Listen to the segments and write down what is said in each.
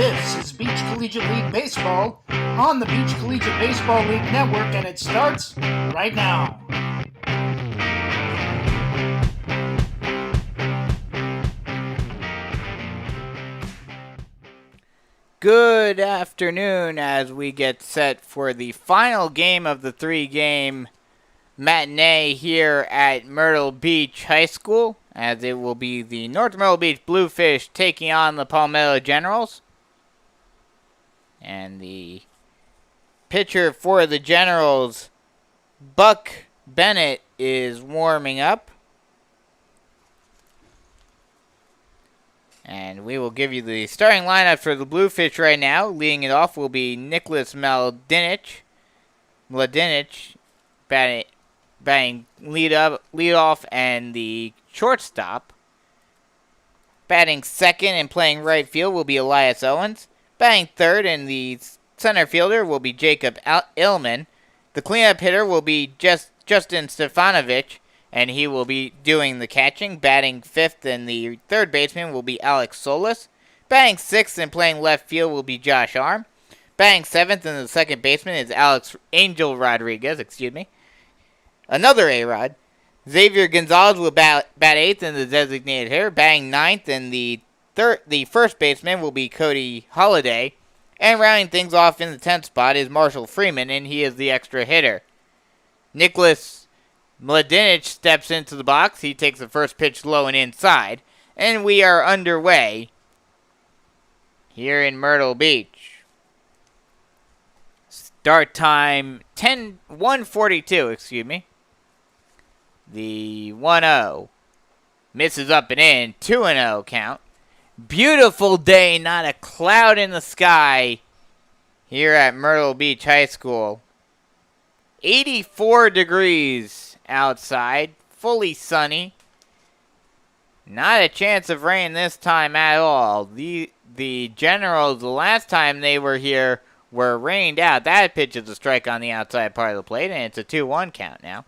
This is Beach Collegiate League Baseball on the Beach Collegiate Baseball League Network, and it starts right now. Good afternoon as we get set for the final game of the three-game matinee here at Myrtle Beach High School, as it will be the North Myrtle Beach Bluefish taking on the Palmetto Generals. And the pitcher for the Generals, Buck Bennett, is warming up. And we will give you the starting lineup for the Bluefish right now. Leading it off will be Nicholas Mladinich batting lead off and the shortstop. Batting second and playing right field will be Elias Owens. Batting third and the center fielder will be Jacob Illman. The cleanup hitter will be Justin Stefanovic, and he will be doing the catching. Batting fifth and the third baseman will be Alex Solis. Batting sixth and playing left field will be Josh Arm. Batting seventh and the second baseman is Angel Rodriguez. Another A-Rod. Xavier Gonzalez will bat eighth in the designated hitter. Batting ninth and the first baseman will be Cody Holliday. And rounding things off in the 10th spot is Marshall Freeman, and he is the extra hitter. Nicholas Mladinich steps into the box. He takes the first pitch low and inside. And we are underway here in Myrtle Beach. Start time 1:42, The 1-0 misses up and in. 2-0 count. Beautiful day, not a cloud in the sky here at Myrtle Beach High School. 84 degrees outside, fully sunny. Not a chance of rain this time at all. The Generals, the last time they were here, were rained out. That pitch is a strike on the outside part of the plate, and it's a 2-1 count now.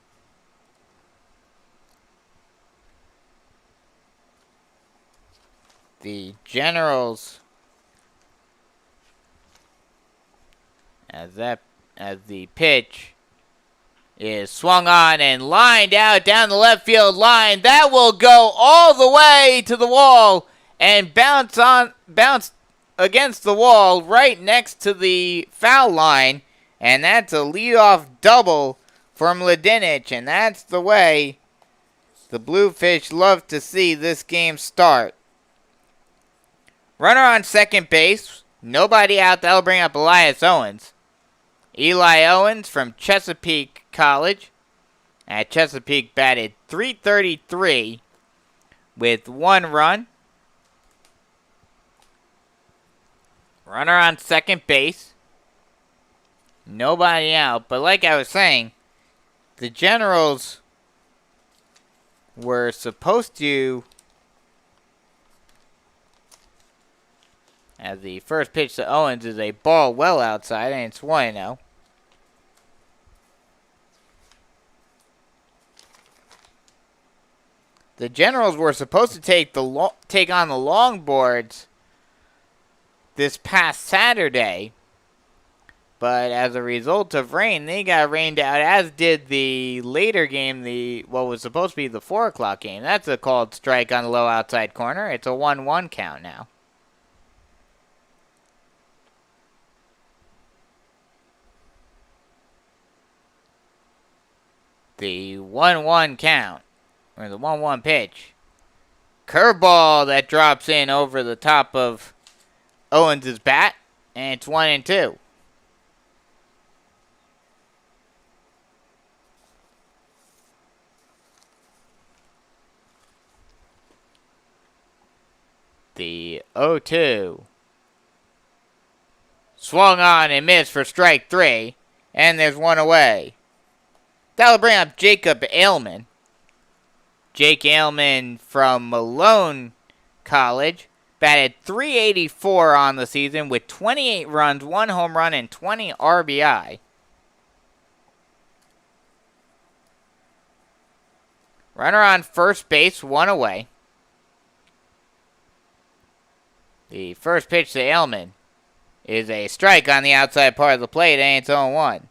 The Generals, as the pitch is swung on and lined out down the left field line, that will go all the way to the wall and bounce against the wall right next to the foul line, and that's a leadoff double for Mladinich, and that's the way the Bluefish love to see this game start. Runner on second base. Nobody out. That'll bring up Elias Owens. Eli Owens from Chesapeake College. At Chesapeake batted .333 with 1 run. Runner on second base. Nobody out. But like I was saying, the Generals were supposed to, as the first pitch to Owens is a ball well outside, and it's 1-0. The Generals were supposed to take on the Longboards this past Saturday, but as a result of rain, they got rained out, as did the later game, what was supposed to be the 4 o'clock game. That's a called strike on the low outside corner. It's a 1-1 count now. The 1-1 count, or the 1-1 pitch. Curveball that drops in over the top of Owens' bat, and it's 1-2. The 0-2. Swung on and missed for strike 3, and there's one away. That'll bring up Jacob Illman. Jake Illman from Malone College batted .384 on the season with 28 runs, 1 home run, and 20 RBI. Runner on first base, 1 away. The first pitch to Illman is a strike on the outside part of the plate, and it's 0-1.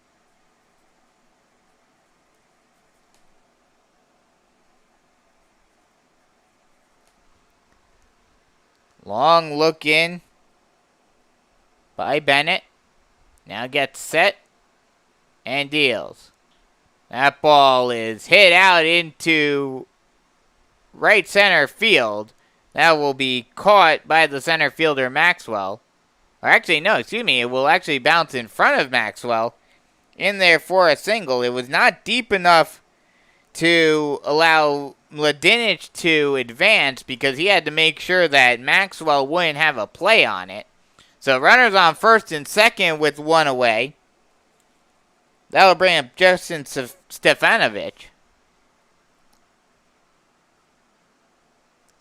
Long look in by Bennett. Now gets set and deals. That ball is hit out into right center field. That will be caught by the center fielder Maxwell. Or actually, no, excuse me. It will actually bounce in front of Maxwell in there for a single. It was not deep enough to allow Mladinic to advance because he had to make sure that Maxwell wouldn't have a play on it. So runners on first and second with one away. That'll bring up Justin Stefanovic.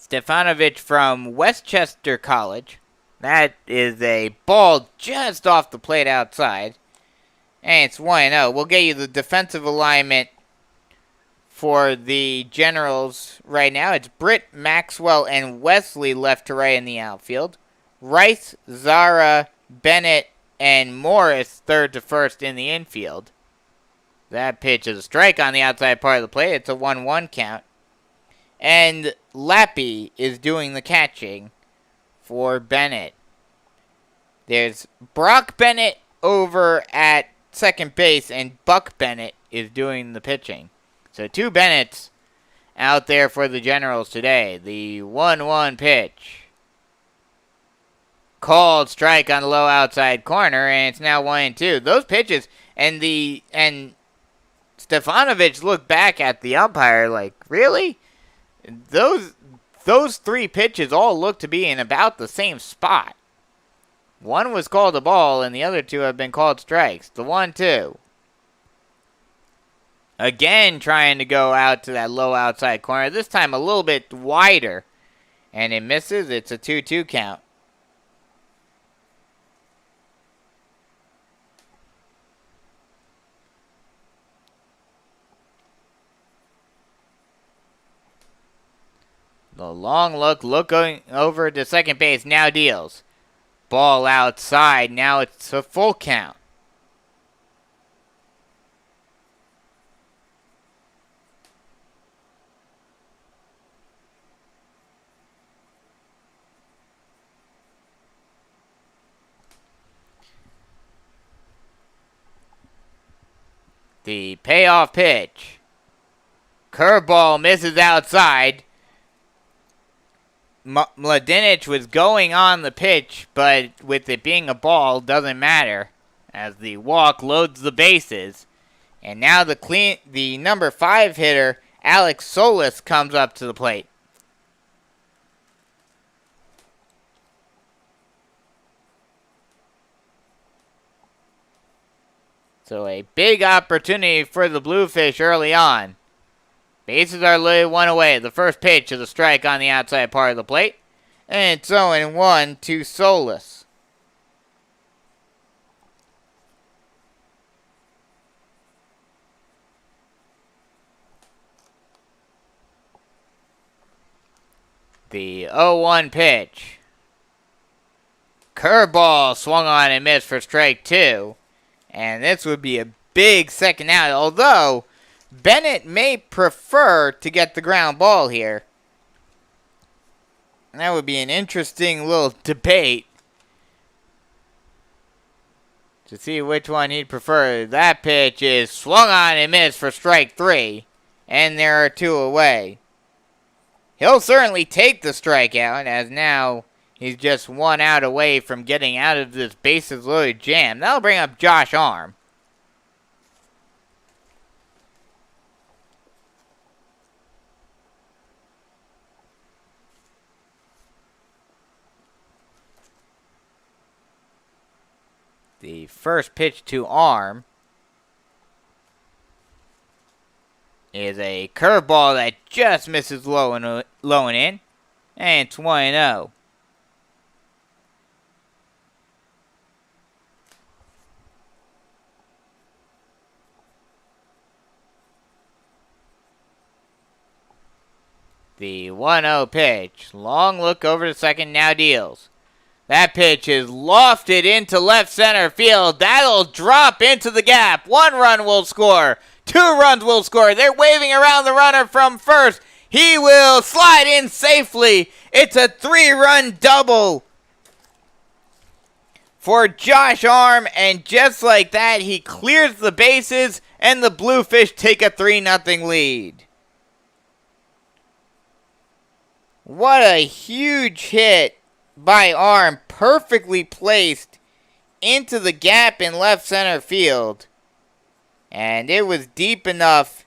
Stefanovic from Westchester College. That is a ball just off the plate outside. And it's 1-0. We'll get you the defensive alignment for the Generals right now. It's Britt, Maxwell, and Wesley left to right in the outfield. Rice, Zara, Bennett, and Morris third to first in the infield. That pitch is a strike on the outside part of the plate. It's a 1-1 count. And Lappy is doing the catching for Bennett. There's Brock Bennett over at second base, and Buck Bennett is doing the pitching. So two Bennetts out there for the Generals today. The 1-1 pitch. Called strike on the low outside corner, and it's now 1-2. Those pitches, and Stefanovic looked back at the umpire like, really? Those three pitches all look to be in about the same spot. One was called a ball, and the other two have been called strikes. The 1-2. Again, trying to go out to that low outside corner. This time a little bit wider. And it misses. It's a 2-2 count. The long look going over to second base. Now deals. Ball outside. Now it's a full count. The payoff pitch. Curveball misses outside. Mladinic was going on the pitch, but with it being a ball, doesn't matter, as the walk loads the bases. And now the number 5 hitter, Alex Solis, comes up to the plate. So a big opportunity for the Bluefish early on. Bases are loaded, one away. The first pitch is a strike on the outside part of the plate. And it's 0-1 to Solis. The 0-1 pitch. Curveball swung on and missed for strike 2. And this would be a big second out, although Bennett may prefer to get the ground ball here. That would be an interesting little debate to see which one he'd prefer. That pitch is swung on and missed for strike 3, and there are 2 away. He'll certainly take the strikeout, as now he's just 1 out away from getting out of this bases loaded jam. That'll bring up Josh Arm. The first pitch to Arm is a curveball that just misses low and in, and it's 1-0. The 1-0 pitch. Long look over to second, now deals. That pitch is lofted into left center field. That'll drop into the gap. 1 run will score. 2 runs will score. They're waving around the runner from first. He will slide in safely. It's a 3-run double for Josh Arm, and just like that, he clears the bases, and the Bluefish take a 3-0 lead. What a huge hit by Arm, perfectly placed into the gap in left center field. And it was deep enough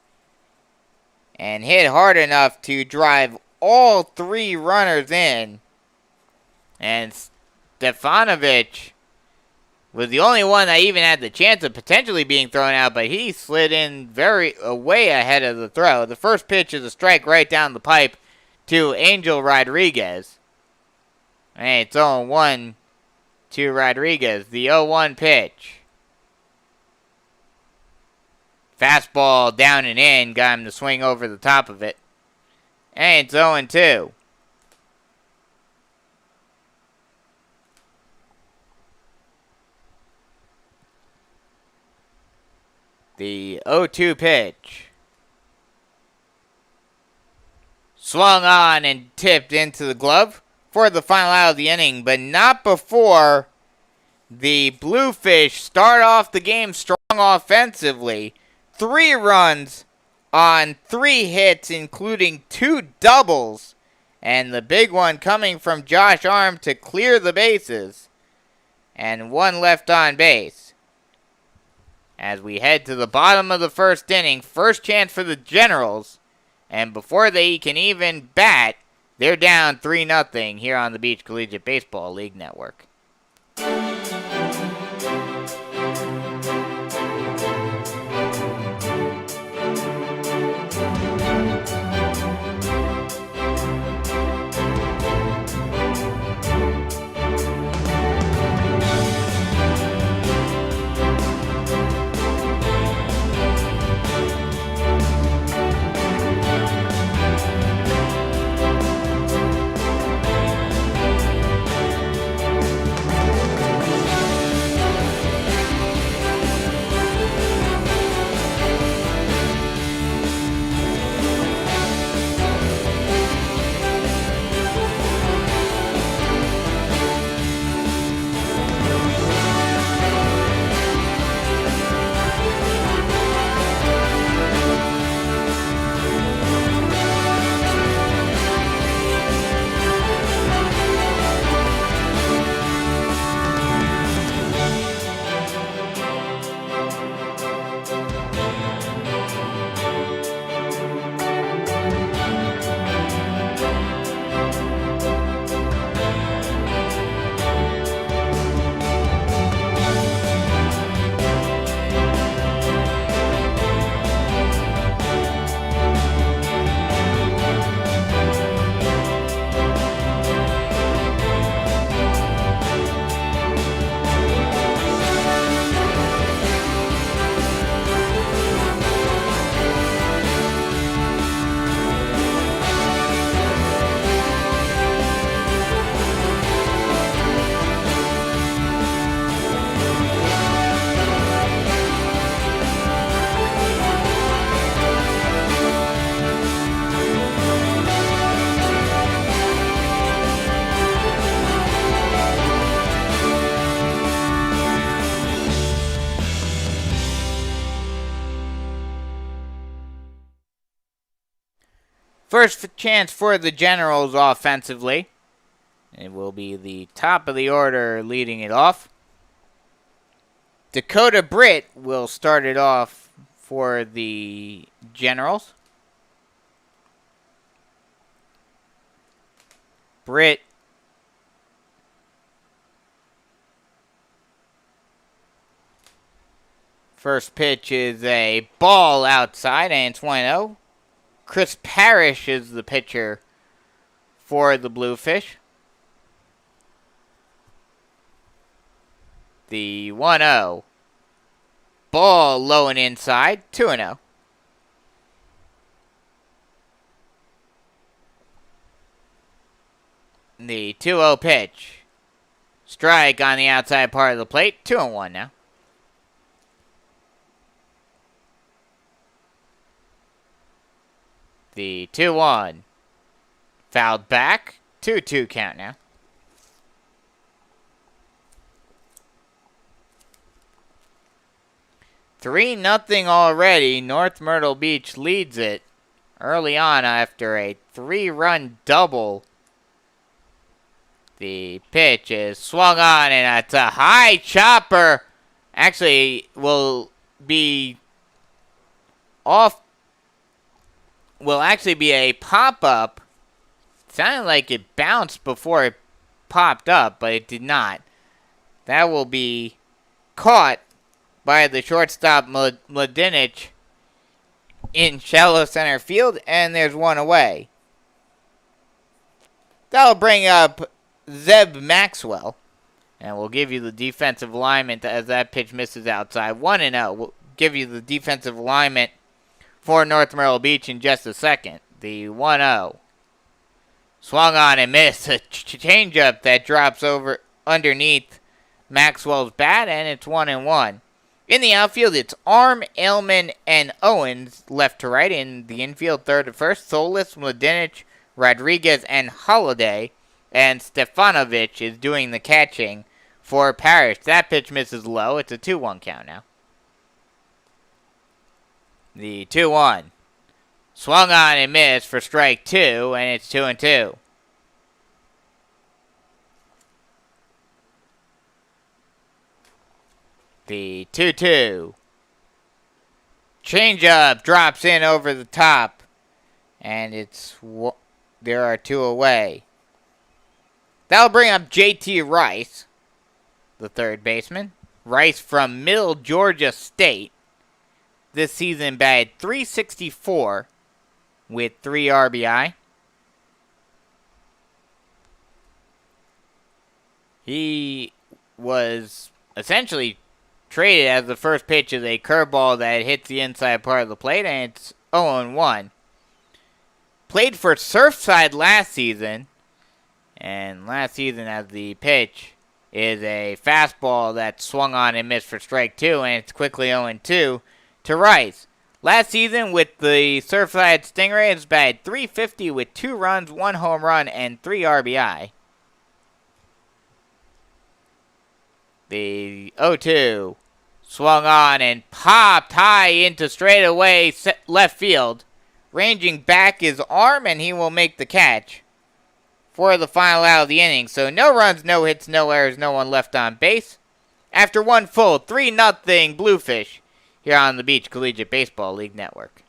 and hit hard enough to drive all 3 runners in. And Stefanovic was the only one that even had the chance of potentially being thrown out, but he slid in way ahead of the throw. The first pitch is a strike right down the pipe to Angel Rodriguez. And it's 0-1 to Rodriguez. The 0-1 pitch. Fastball down and in. Got him to swing over the top of it. And it's 0-2. The 0-2 pitch. Swung on and tipped into the glove for the final out of the inning, but not before the Bluefish start off the game strong offensively. 3 runs on 3 hits, including 2 doubles, and the big one coming from Josh Arm to clear the bases, and 1 left on base. As we head to the bottom of the first inning, first chance for the Generals, and before they can even bat, they're down 3-0 here on the Beach Collegiate Baseball League Network. First chance for the Generals offensively. It will be the top of the order leading it off. Dakota Britt will start it off for the Generals. Britt first pitch is a ball outside, and it's 1-0. Chris Parrish is the pitcher for the Bluefish. The 1-0. Ball low and inside, 2-0. The 2-0 pitch. Strike on the outside part of the plate. 2-1 now. The 2-1. Fouled back. 2-2 count now. Three nothing already. North Myrtle Beach leads it early on after a 3-run double. The pitch is swung on, and it's a high chopper. Actually, will be off. Will actually be a pop-up. Sounded like it bounced before it popped up, but it did not. That will be caught by the shortstop Mladinic in shallow center field, and there's one away. That'll bring up Zeb Maxwell, and we'll give you the defensive alignment as that pitch misses outside. 1-0. We'll give you the defensive alignment for North Myrtle Beach in just a second. The 1-0. Swung on and missed. A changeup that drops over underneath Maxwell's bat, and it's 1-1. In the outfield, it's Arm, Ailman, and Owens left to right. In the infield, third to first, Solis, Mladinic, Rodriguez, and Holiday. And Stefanovic is doing the catching for Parrish. That pitch misses low. It's a 2-1 count now. The 2-1. Swung on and missed for strike 2, and it's 2-2. The 2-2. Changeup drops in over the top, and there are two away. That'll bring up J.T. Rice, the third baseman. Rice from Middle Georgia State. This season batted .364 with 3 RBI. He was essentially traded as the first pitch is a curveball that hits the inside part of the plate, and it's 0-1. Played for Surfside last season, and last season as the pitch is a fastball that swung on and missed for strike 2, and it's quickly 0-2 to Rice. Last season with the Surfside Stingrays, batted .350 with 2 runs, 1 home run, and 3 RBI. The 0-2 swung on and popped high into straightaway left field. Ranging back his arm, and he will make the catch for the final out of the inning. So no runs, no hits, no errors, no one left on base. After one full, 3-0 Bluefish here on the Beach Collegiate Baseball League Network.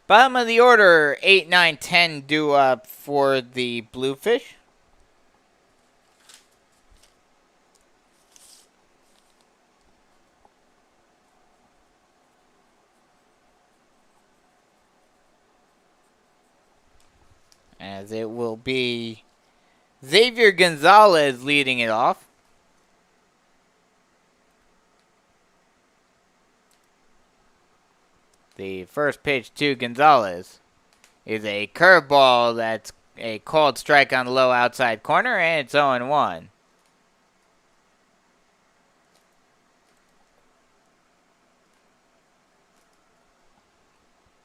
Bottom of the order, 8, 9, 10 due up for the Bluefish. As it will be Xavier Gonzalez leading it off. The first pitch to Gonzalez is a curveball that's a called strike on the low outside corner, and it's 0-1.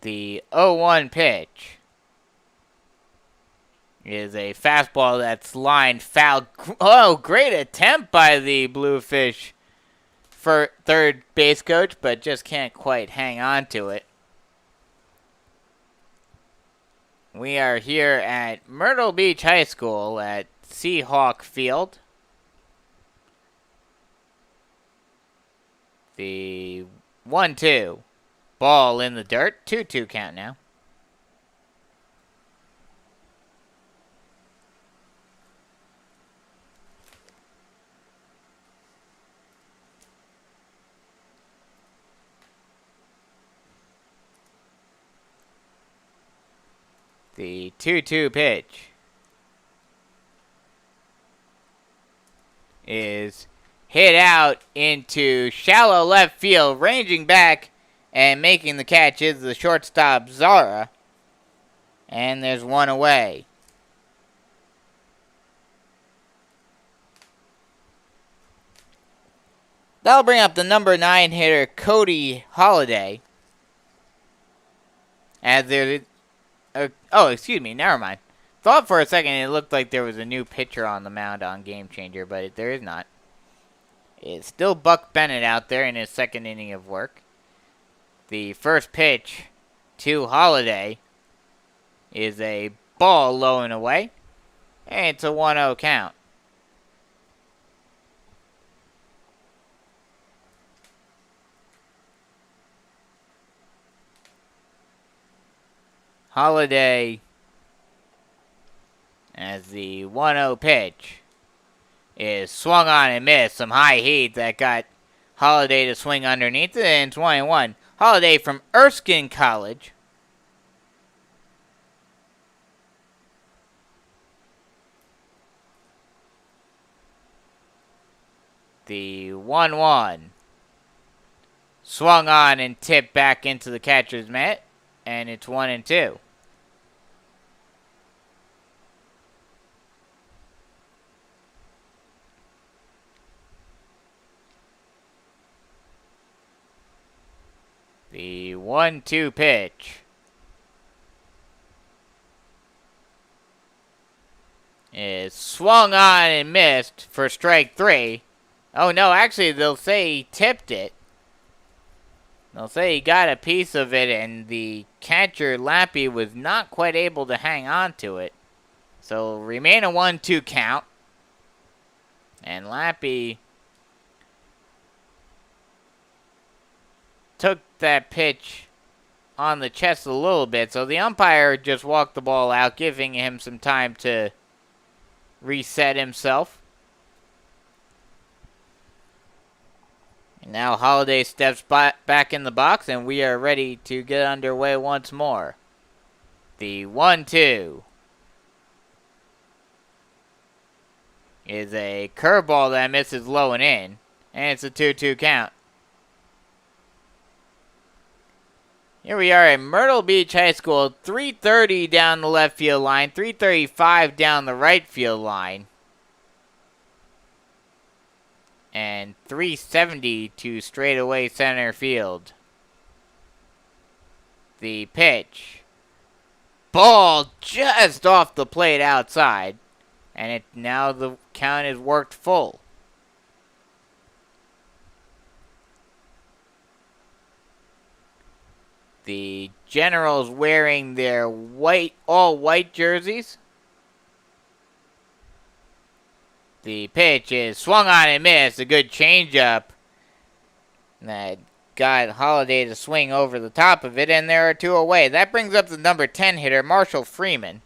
The 0-1 pitch is a fastball that's lined foul. Oh, great attempt by the Bluefish for third base coach, but just can't quite hang on to it. We are here at Myrtle Beach High School at Seahawk Field. The 1-2. Ball in the dirt. 2-2 count now. The 2-2 pitch is hit out into shallow left field, ranging back and making the catch is the shortstop Zara. And there's one away. That'll bring up the number 9 hitter, Cody Holiday. As there, excuse me, never mind. Thought for a second it looked like there was a new pitcher on the mound on Game Changer, but there is not. It's still Buck Bennett out there in his second inning of work. The first pitch to Holiday is a ball low and away, and it's a 1-0 count. Holiday, as the 1-0 pitch is swung on and missed. Some high heat that got Holiday to swing underneath it, and it's 1-1. Holiday from Erskine College. The 1-1 swung on and tipped back into the catcher's mitt, and it's 1-2. The 1-2 pitch is swung on and missed for strike 3. Oh no, actually they'll say he tipped it. They'll say he got a piece of it and the catcher Lappy was not quite able to hang on to it. So it'll remain a 1-2 count. And Lappy took that pitch on the chest a little bit, so the umpire just walked the ball out, giving him some time to reset himself. And now Holiday steps back in the box, and we are ready to get underway once more. The 1-2 is a curveball that misses low and in, and it's a 2-2 count. Here we are at Myrtle Beach High School, 330 down the left field line, 335 down the right field line, and 370 to straightaway center field. The pitch. Ball just off the plate outside, and now the count is worked full. The Generals wearing their all-white jerseys. The pitch is swung on and missed. A good changeup that got Holiday to swing over the top of it, and there are 2 away. That brings up the number 10 hitter, Marshall Freeman.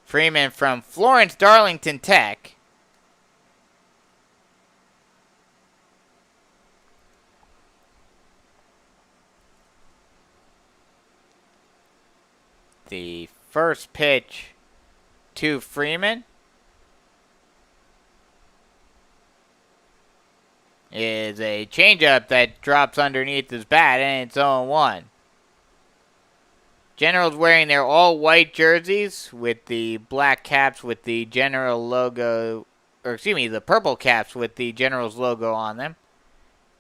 Freeman from Florence Darlington Tech. The first pitch to Freeman is a changeup that drops underneath his bat, and it's 0-1. Generals wearing their all-white jerseys with the black caps with the General logo, or excuse me, the purple caps with the Generals logo on them.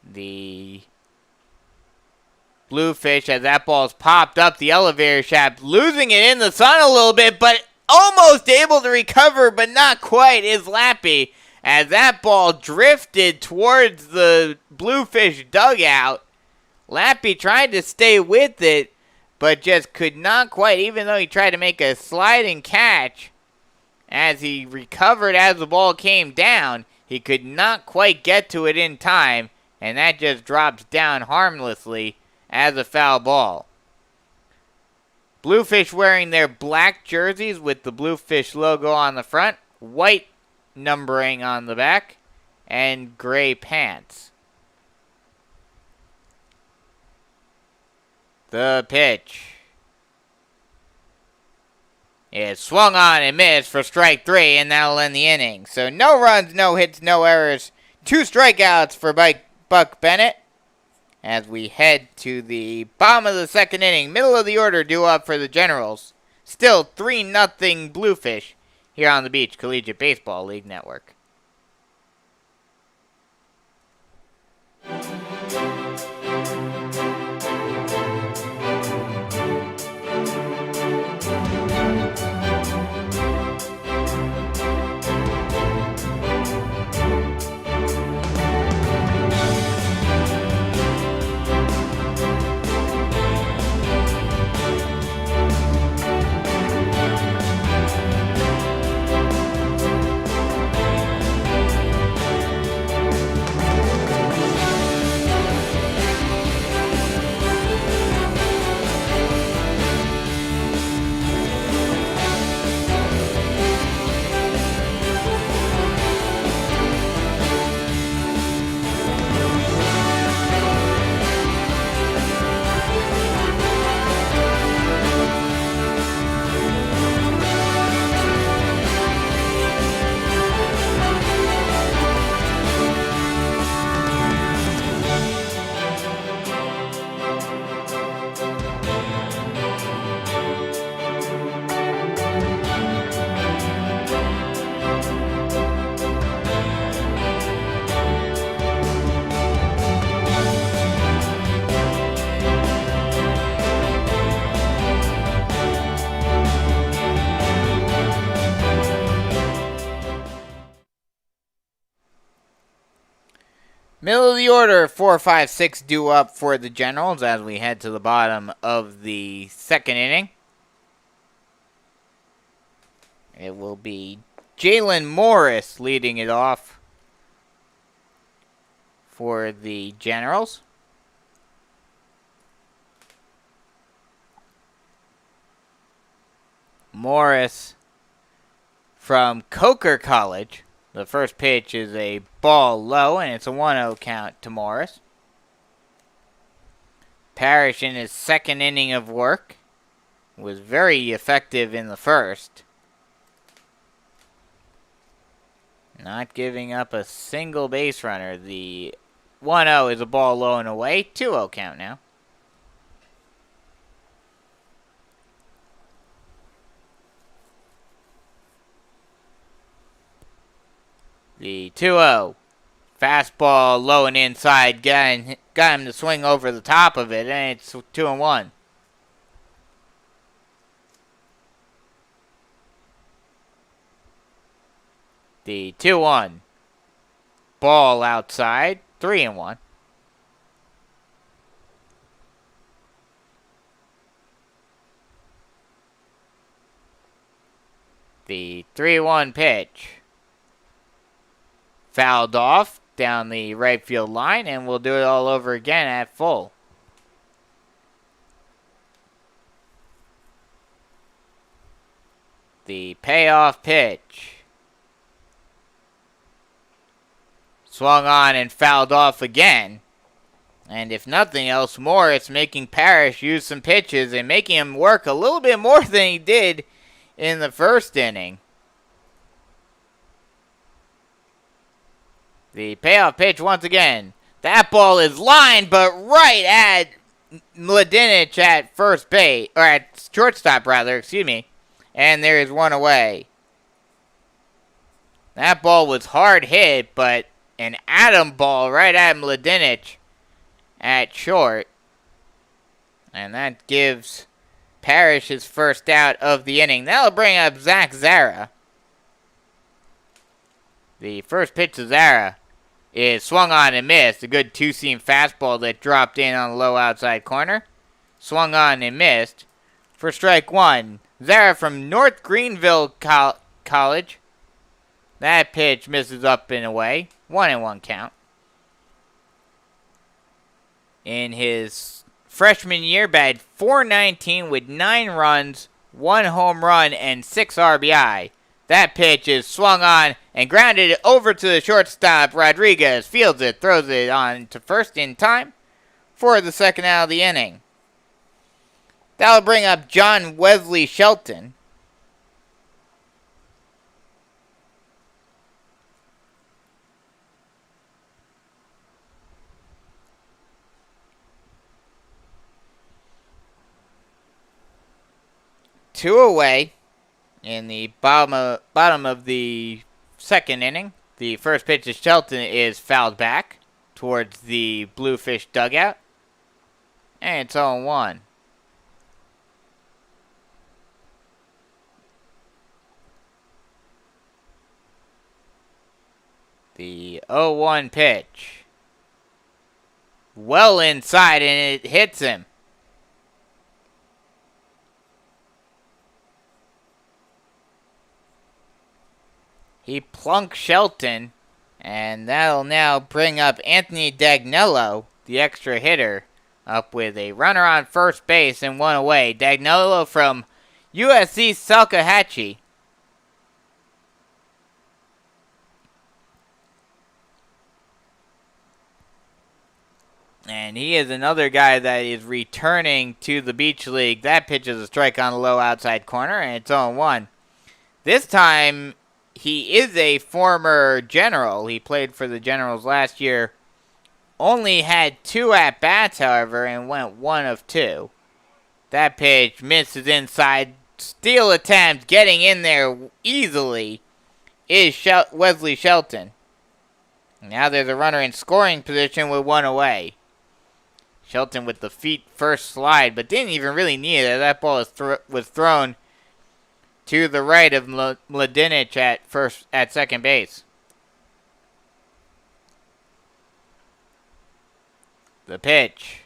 The Bluefish, as that ball's popped up the elevator shaft, losing it in the sun a little bit, but almost able to recover, but not quite, is Lappy, as that ball drifted towards the Bluefish dugout. Lappy tried to stay with it, but just could not quite, even though he tried to make a sliding catch. As he recovered as the ball came down, he could not quite get to it in time, and that just drops down harmlessly as a foul ball. Bluefish wearing their black jerseys with the Bluefish logo on the front, white numbering on the back, and gray pants. The pitch is swung on and missed for strike 3, and that'll end the inning. So no runs, no hits, no errors, 2 strikeouts for Buck Bennett. As we head to the bottom of the 2nd inning, middle of the order due up for the Generals. Still 3-0 Bluefish here on the Beach Collegiate Baseball League Network. Middle of the order, 4, 5, 6 due up for the Generals as we head to the bottom of the 2nd inning. It will be Jalen Morris leading it off for the Generals. Morris from Coker College. The first pitch is a ball low, and it's a 1-0 count to Morris. Parrish in his 2nd inning of work was very effective in the first. Not giving up a single base runner. The 1-0 is a ball low and away. 2-0 count now. The 2-0. Fastball low and inside. Got him to swing over the top of it, and it's 2-1. The 2-1. Ball outside. 3-1. The 3-1 pitch. Fouled off. down the right field line, and we'll do it all over again at full. The payoff pitch. Swung on and fouled off again. And if nothing else more, it's making Parrish use some pitches and making him work a little bit more than he did in the first inning. The payoff pitch once again. That ball is lined, but right at Mladinic at first base, or at shortstop rather, excuse me. And there is one away. That ball was hard hit, but an atom ball right at Mladinic at short. And that gives Parrish his first out of the inning. That'll bring up Zach Zara. The first pitch to Zara is swung on and missed. A good two-seam fastball that dropped in on the low outside corner. Swung on and missed. For strike one, Zara from North Greenville College. That pitch misses up and away. 1-1 count. In his freshman year, batted .419 with 9 runs, 1 home run, and 6 RBI. That pitch is swung on and grounded over to the shortstop. Rodriguez fields it, throws it on to first in time for the second out of the inning. That'll bring up John Wesley Shelton. Two away in the bottom of the second inning. The first pitch to Shelton is fouled back towards the Bluefish dugout. And it's 0-1. The 0-1 pitch. Well inside, and it hits him. He plunks Shelton, and that'll now bring up Anthony Dagnello, the extra hitter, up with a runner on first base and one away. Dagnello from USC Salkehatchie. And he is another guy that is returning to the Beach League. That pitch is a strike on the low outside corner, and it's 0-1. This time, he is a former General. He played for the Generals last year. Only had 2 at-bats, however, and went 1 of 2. That pitch misses inside. Steal attempt, getting in there easily, is Wesley Shelton. Now there's a runner in scoring position with 1 away. Shelton with the feet first slide, but didn't even really need it. That ball was thrown to the right of Mladinic at second base. The pitch.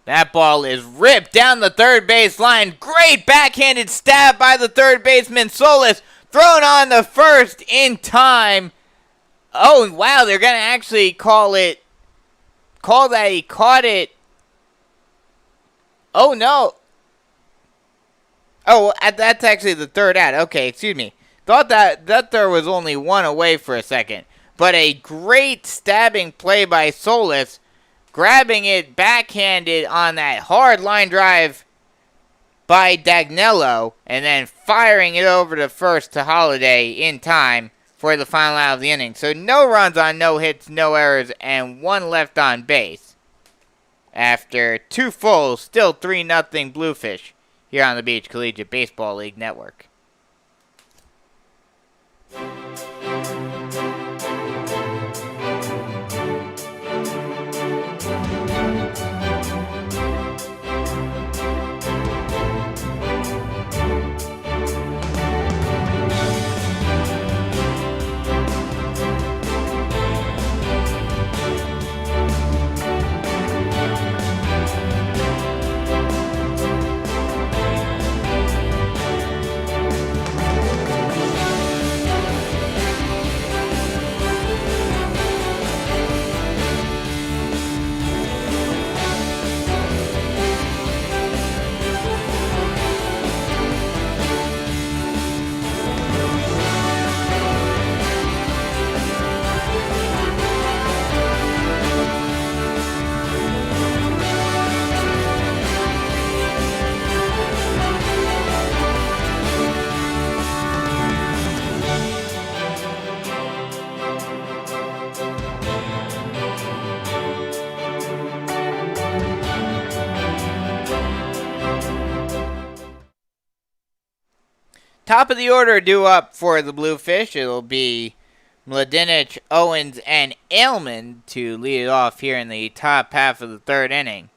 That ball is ripped down the third base line. Great backhanded stab by the third baseman Solis. Thrown on the first in time. Oh, wow, they're going to actually call that he caught it. Oh, no. Oh, that's actually the third out. Okay, excuse me. Thought that there was only 1 away for a second. But a great stabbing play by Solis, grabbing it backhanded on that hard line drive by Dagnello, and then firing it over to first to Holiday in time for the final out of the inning. So no runs on no hits, no errors, and 1 left on base. After 2 fulls, still 3-0 Bluefish here on the Beach Collegiate Baseball League Network. top of the order due up for the Bluefish. It'll be Mladenic, Owens, and Ailman to lead it off here in the top half of the third inning.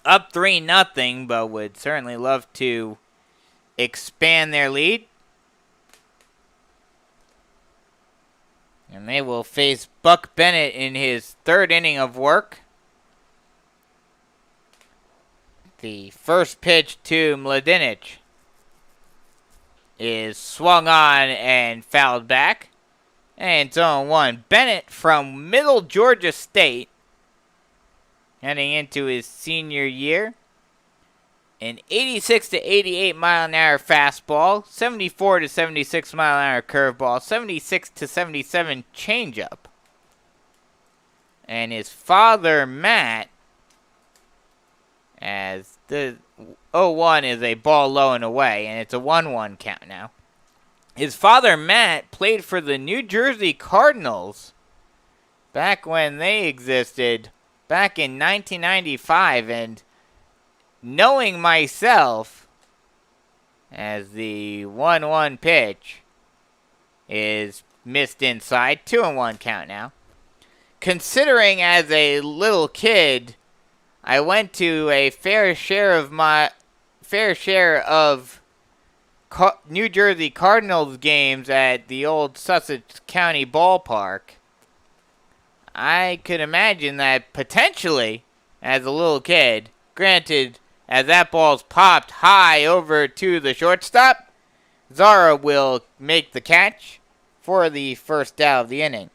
Up 3-0, but would certainly love to expand their lead. And they will face Buck Bennett in his third inning of work. The first pitch to Mladenic is swung on and fouled back. And it's 0-1. Bennett from Middle Georgia State, heading into his senior year. An 86 to 88 mile an hour fastball, 74 to 76 mile an hour curveball, 76 to 77 changeup. And his father, Matt, as the 0-1 is a ball low and away, and it's a 1-1 count now. His father, Matt, played for the New Jersey Cardinals back when they existed, back in 1995, and knowing myself, as the 1-1 pitch is missed inside, 2-1 count now. Considering as a little kid, I went to a fair share of New Jersey Cardinals games at the old Sussex County ballpark, I could imagine that potentially, as a little kid, granted, as that ball's popped high over to the shortstop, Zara will make the catch for the first out of the inning.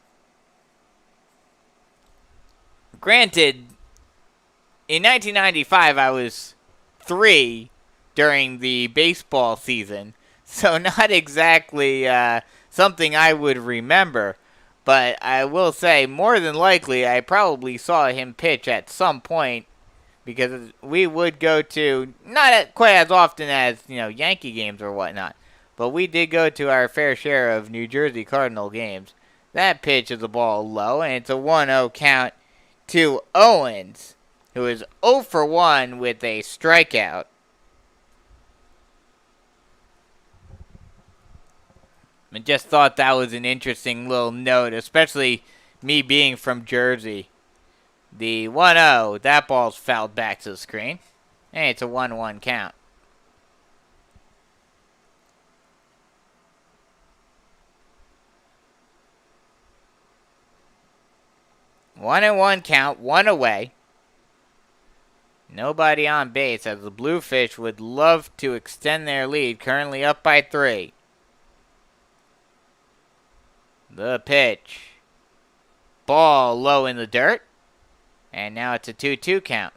Granted, in 1995, I was 3 during the baseball season, so not exactly something I would remember. But I will say, more than likely, I probably saw him pitch at some point, because we would go to, not quite as often as, Yankee games or whatnot, but we did go to our fair share of New Jersey Cardinal games. That pitch is a ball low, and it's a 1-0 count to Owens, who is 0 for 1 with a strikeout. I just thought that was an interesting little note, especially me being from Jersey. The 1-0, that ball's fouled back to the screen. And it's a 1-1 count. One and one count, one away. Nobody on base, as the Bluefish would love to extend their lead, currently up by 3. The pitch. Ball low in the dirt. And now it's a 2-2 count.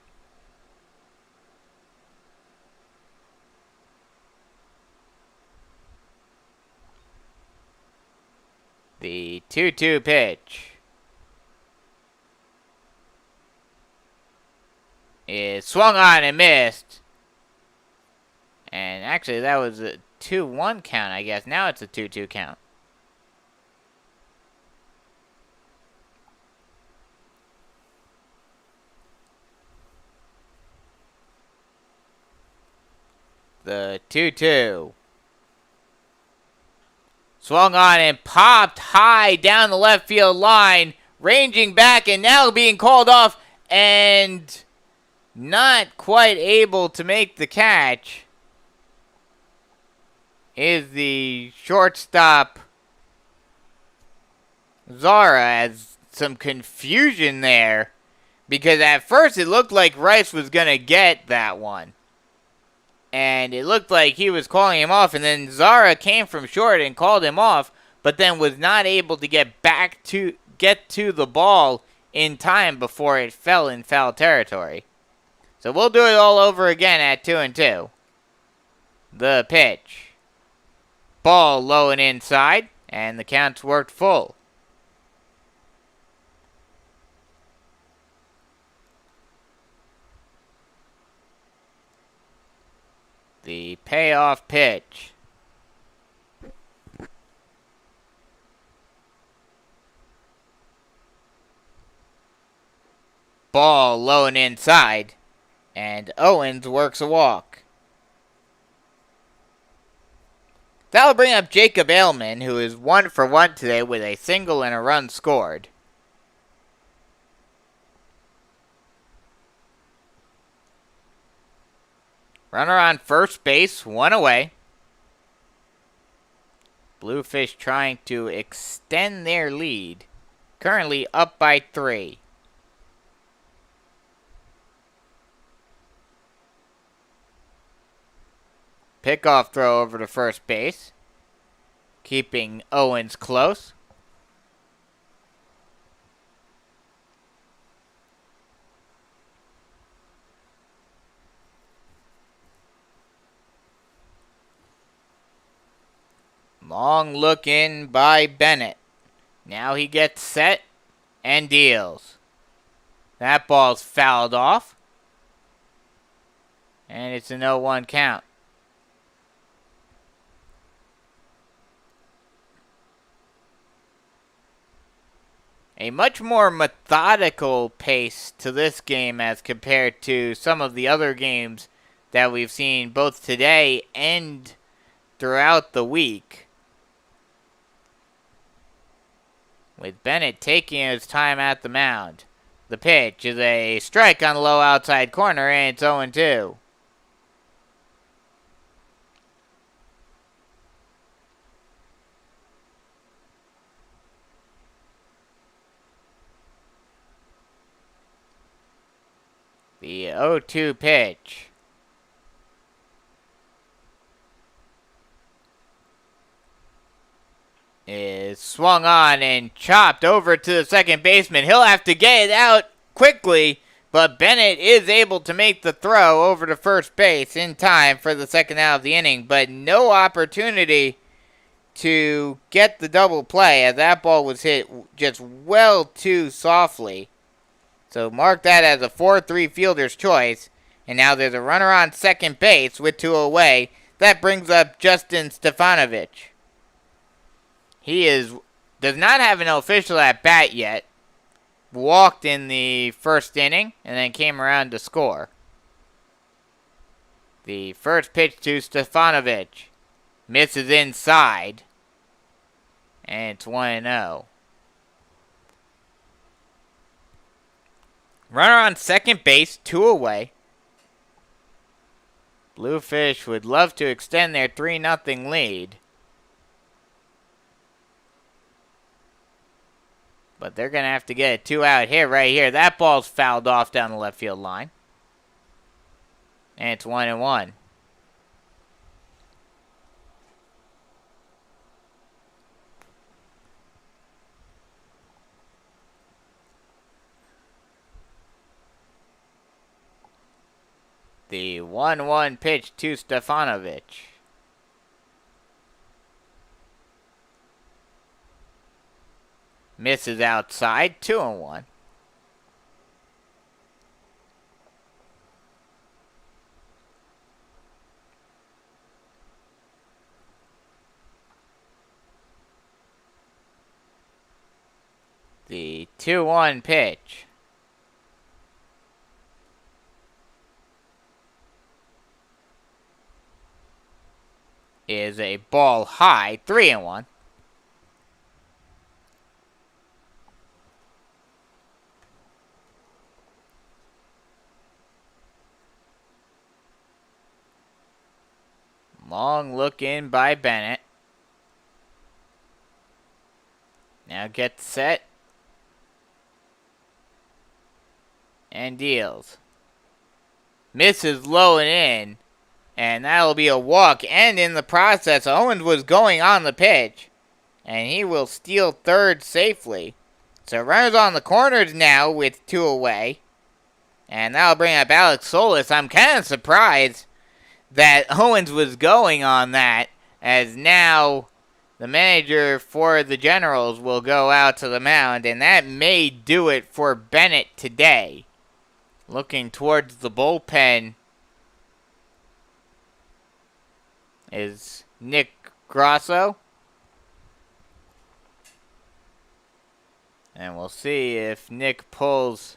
The 2-2 pitch is swung on and missed. And actually that was a 2-1 count, I guess. Now it's a 2-2 count. The 2-2. Swung on and popped high down the left field line. Ranging back and now being called off. And not quite able to make the catch is the shortstop Zara. As some confusion there, because at first it looked like Rice was going to get that one. And it looked like he was calling him off, and then Zara came from short and called him off, but then was not able to get to the ball in time before it fell in foul territory. So we'll do it all over again at 2-2. The pitch. Ball low and inside, and the count's worked full. The payoff pitch. Ball low and inside, and Owens works a walk. That'll bring up Jacob Ailman, who is 1 for 1 today with a single and a run scored. Runner on first base, 1 away. Bluefish trying to extend their lead. Currently up by 3. Pickoff throw over to first base. Keeping Owens close. Long look in by Bennett. Now he gets set and deals. That ball's fouled off. And it's an 0-1 count. A much more methodical pace to this game as compared to some of the other games that we've seen both today and throughout the week. With Bennett taking his time at the mound. The pitch is a strike on the low outside corner, and it's 0-2. The 0-2 pitch. Is swung on and chopped over to the second baseman. He'll have to get it out quickly, but Bennett is able to make the throw over to first base in time for the second out of the inning, but no opportunity to get the double play as that ball was hit just well too softly. So mark that as a 4-3 fielder's choice, and now there's a runner on second base with 2 away. That brings up Justin Stefanovic. He does not have an official at bat yet. Walked in the first inning and then came around to score. The first pitch to Stefanovic misses inside. And it's 1-0. Runner on second base, 2 away. Bluefish would love to extend their 3-0 lead. But they're going to have to get a 2-out hit right here. That ball's fouled off down the left field line. And it's 1-1. The 1-1 pitch to Stefanovic. Misses outside, 2-1. The 2-1 pitch. Is a ball high, 3-1. Long look in by Bennett. Now gets set. And deals. Misses low and in. And that'll be a walk. And in the process, Owens was going on the pitch. And he will steal third safely. So runners on the corners now with 2 away. And that'll bring up Alex Solis. I'm kind of surprised that Owens was going on that, as now the manager for the Generals will go out to the mound, and that may do it for Bennett today. Looking towards the bullpen is Nick Grosso. And we'll see if Nick pulls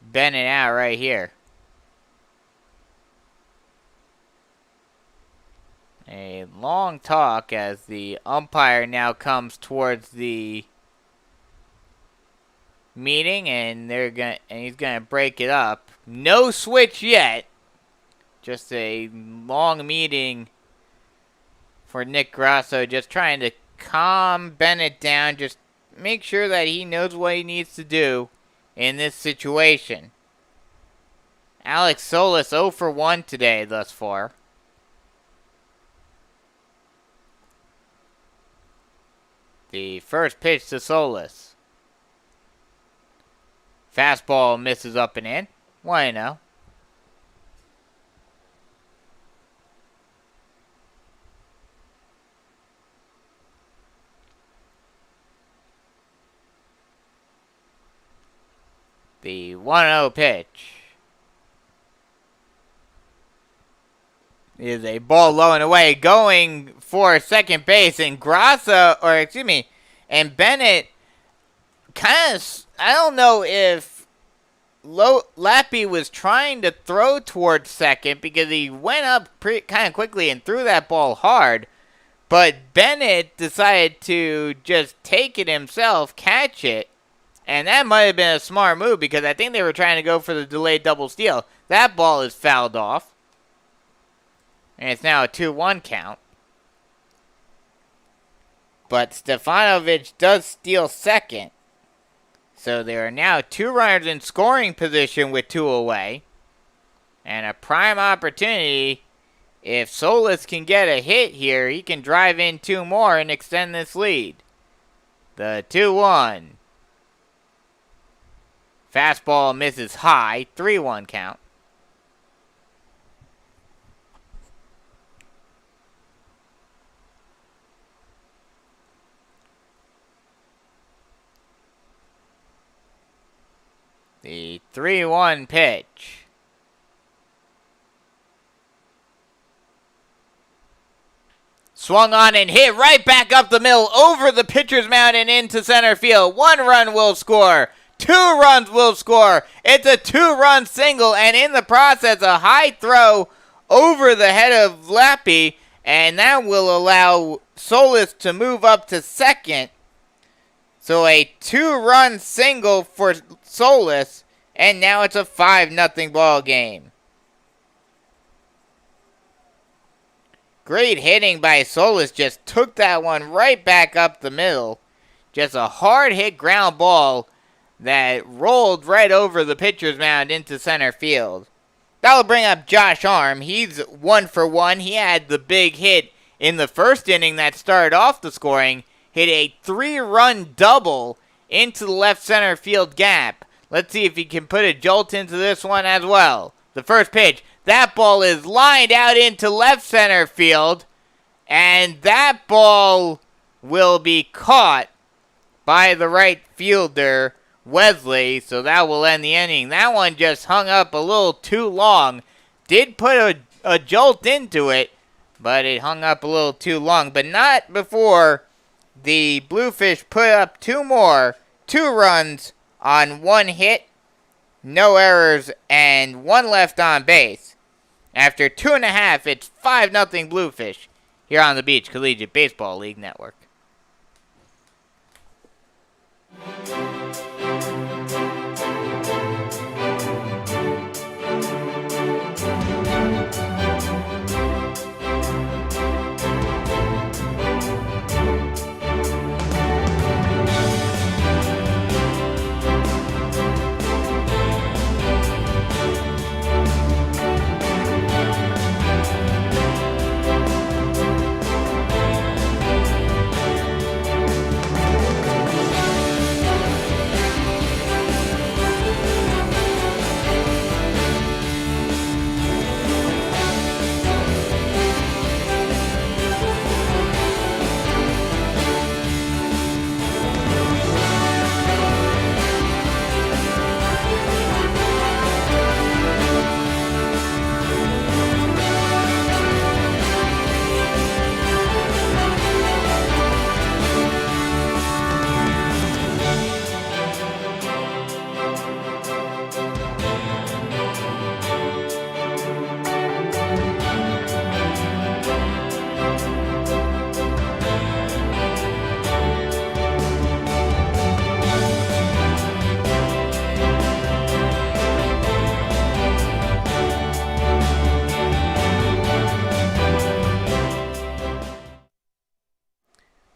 Bennett out right here. A long talk as the umpire now comes towards the meeting, and he's gonna break it up. No switch yet. Just a long meeting for Nick Grasso, just trying to calm Bennett down, just make sure that he knows what he needs to do in this situation. Alex Solis 0 for 1 today thus far. The first pitch to Solis. Fastball misses up and in. 1-0. The 1-0 pitch is a ball low and away, going for second base, and and Bennett kind of, I don't know if Lappy was trying to throw towards second because he went up kind of quickly and threw that ball hard, but Bennett decided to just take it himself, catch it. And that might have been a smart move because I think they were trying to go for the delayed double steal. That ball is fouled off. And it's now a 2-1 count. But Stefanovic does steal second. So there are now 2 runners in scoring position with 2 away. And a prime opportunity. If Solis can get a hit here, he can drive in 2 more and extend this lead. The 2-1. Fastball misses high, 3-1 count. The 3-1 pitch. Swung on and hit right back up the middle, over the pitcher's mound and into center field. 1 run will score. 2 runs will score. It's a 2-run single, and in the process, a high throw over the head of Lappy, and that will allow Solis to move up to second. So a 2-run single for Solis, and now it's a 5-0 ball game. Great hitting by Solis, just took that one right back up the middle. Just a hard hit ground ball that rolled right over the pitcher's mound into center field. That'll bring up Josh Arm. He's 1 for 1. He had the big hit in the first inning that started off the scoring. Hit a 3-run double into the left center field gap. Let's see if he can put a jolt into this one as well. The first pitch. That ball is lined out into left center field. And that ball will be caught by the right fielder, Wesley, so that will end the inning. That one just hung up a little too long. Did put a jolt into it, but it hung up a little too long. But not before the Bluefish put up 2 more. 2 runs on 1 hit, no errors, and 1 left on base. After 2.5, it's 5-0 Bluefish here on the Beach Collegiate Baseball League Network.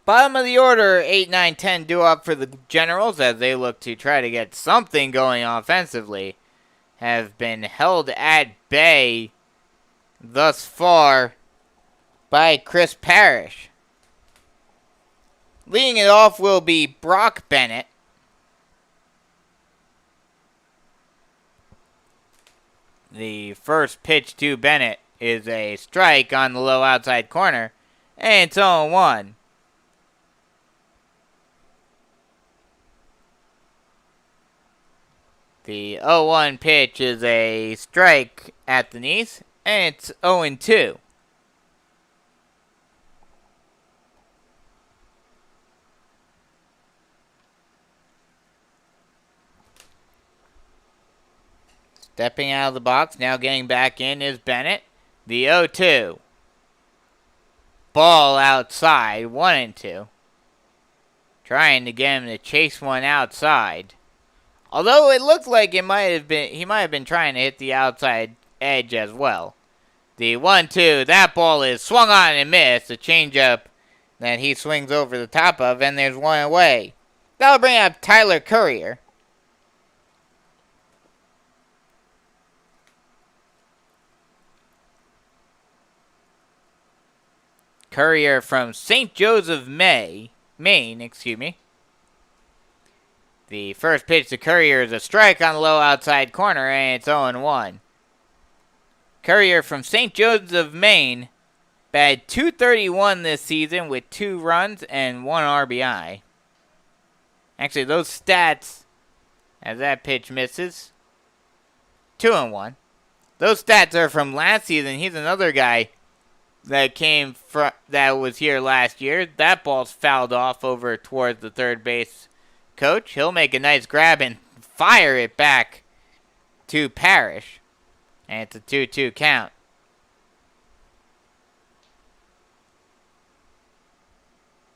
Bottom of the order, 8, 9, 10 due up for the Generals as they look to try to get something going offensively. Have been held at bay thus far by Chris Parrish. Leading it off will be Brock Bennett. The first pitch to Bennett is a strike on the low outside corner, and it's 0-1. The 0-1 pitch is a strike at the knees, and it's 0-2. Stepping out of the box, now getting back in is Bennett. The 0-2. Ball outside, 1-2. Trying to get him to chase one outside. Although it looked like he might have been trying to hit the outside edge as well. The 1-2, that ball is swung on and missed. A changeup that he swings over the top of, and there's one away. That'll bring up Tyler Courier. Courier from St. Joseph, Maine, The first pitch to Courier is a strike on the low outside corner, and it's 0-1. Courier from St. Joseph, Maine, batted .231 this season with 2 runs and 1 RBI. Actually, those stats, as that pitch misses, 2-1. Those stats are from last season. He's another guy that was here last year. That ball's fouled off over towards the third base coach. He'll make a nice grab and fire it back to Parrish. And it's a 2-2 count.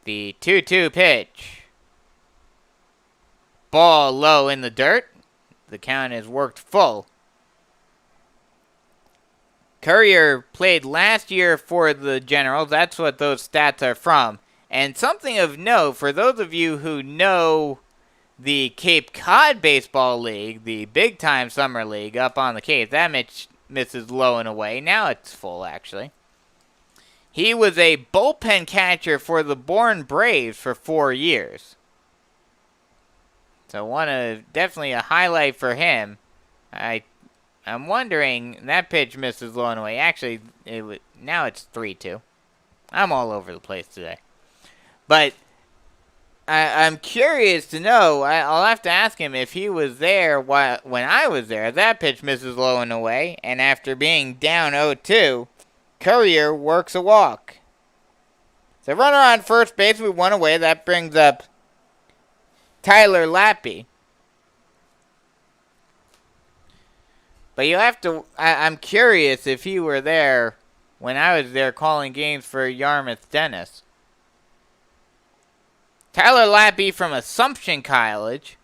The 2-2 pitch. Ball low in the dirt. The count is worked full. Courier played last year for the Generals. That's what those stats are from. And something of note, for those of you who know the Cape Cod Baseball League, the big-time summer league up on the Cape, that misses low and away. Now it's full, actually. He was a bullpen catcher for the Bourne Braves for 4 years. So definitely a highlight for him. I'm wondering, that pitch misses low and away. Actually, now it's 3-2. I'm all over the place today. But I'm curious to know. I'll have to ask him if he was there when I was there. That pitch misses low and away. And after being down 0-2, Courier works a walk. So runner on first base with 1 away. That brings up Tyler Lappy. But you have to. I'm curious if he were there when I was there calling games for Yarmouth Dennis. Tyler Lappy from Assumption College.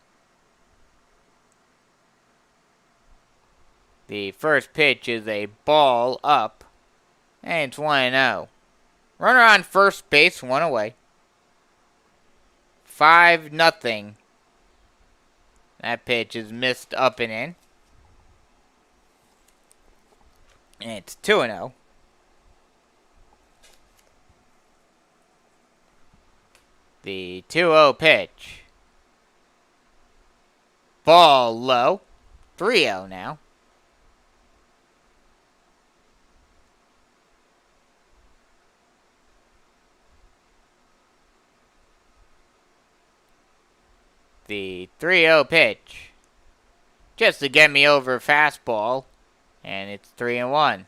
The first pitch is a ball up. And it's 1-0. Runner on first base, 1 away. 5-0. That pitch is missed up and in. And it's 2-0. The 2-0 pitch. Ball low. 3-0 now. The 3-0 pitch. Just to get me over fastball. And it's 3-1.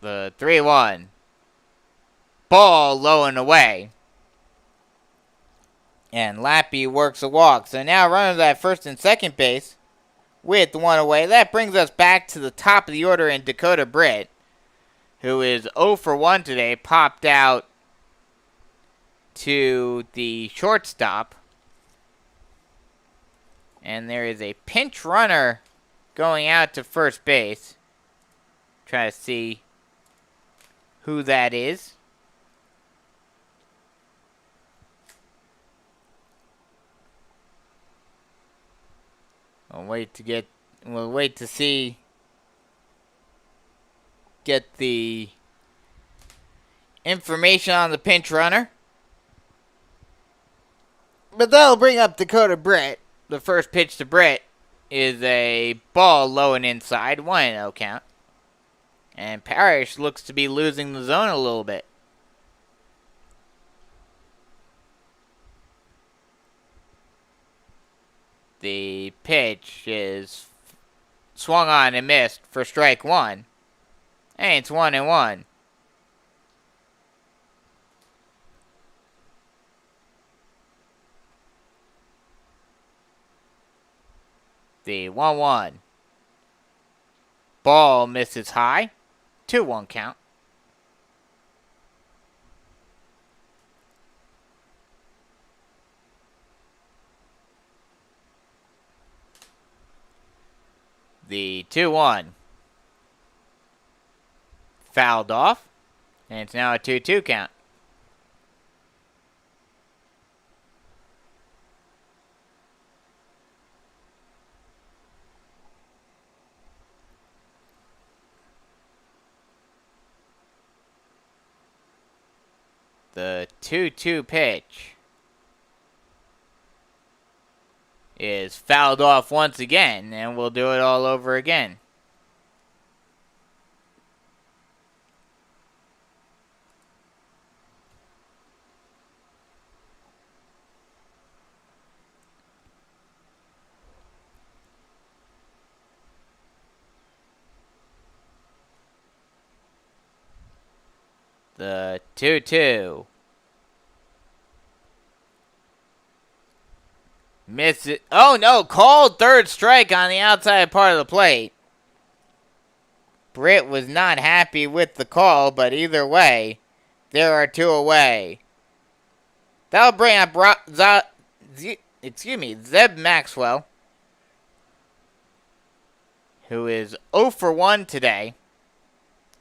The 3-1. Ball low and away. And Lappy works a walk. So now runners at first and second base with 1 away. That brings us back to the top of the order in Dakota Britt, who is 0 for 1 today, popped out to the shortstop. And there is a pinch runner going out to first base. Try to see who that is. We'll wait to see. Get the information on the pinch runner. But that'll bring up Dakota Brett. The first pitch to Brett is a ball low and inside, 1-0 count. And Parrish looks to be losing the zone a little bit. The pitch is swung on and missed for strike one. And it's 1-1. The 1-1. Ball misses high. 2-1 count. The 2-1. Fouled off. And it's now a 2-2 count. The 2-2 pitch is fouled off once again, and we'll do it all over again. The 2-2. Miss it. Oh no, called third strike on the outside part of the plate. Britt was not happy with the call, but either way, there are two away. That'll bring up Zeb Maxwell, who is 0 for 1 today.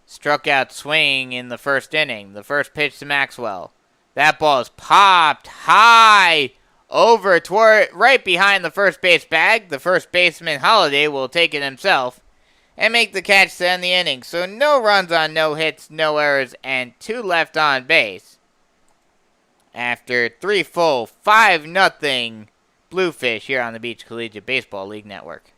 Struck out swinging in the first inning. The first pitch to Maxwell. That ball is popped high over toward right behind the first base bag. The first baseman, Holiday, will take it himself and make the catch to end the inning. So no runs on no hits, no errors, and 2 left on base. After 3 full, 5-0 Bluefish here on the Beach Collegiate Baseball League Network.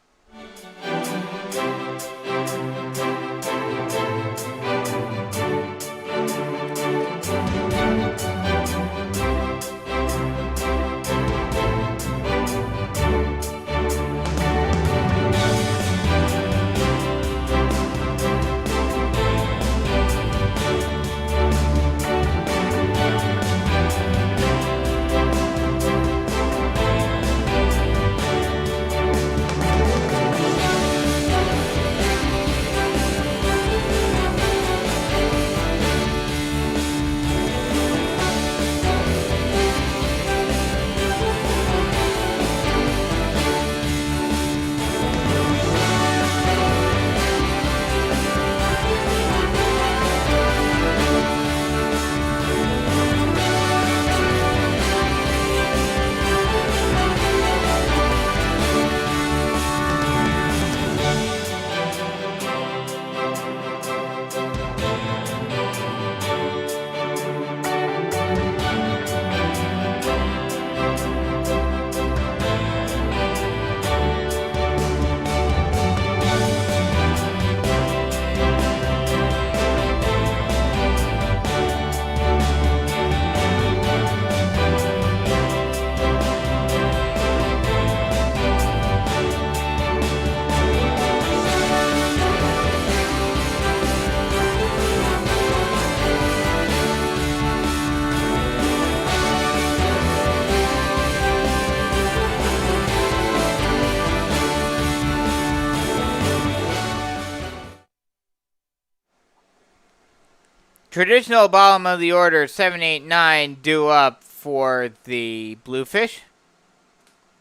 Traditional bottom of the order, 7, 8, 9 due up for the Bluefish.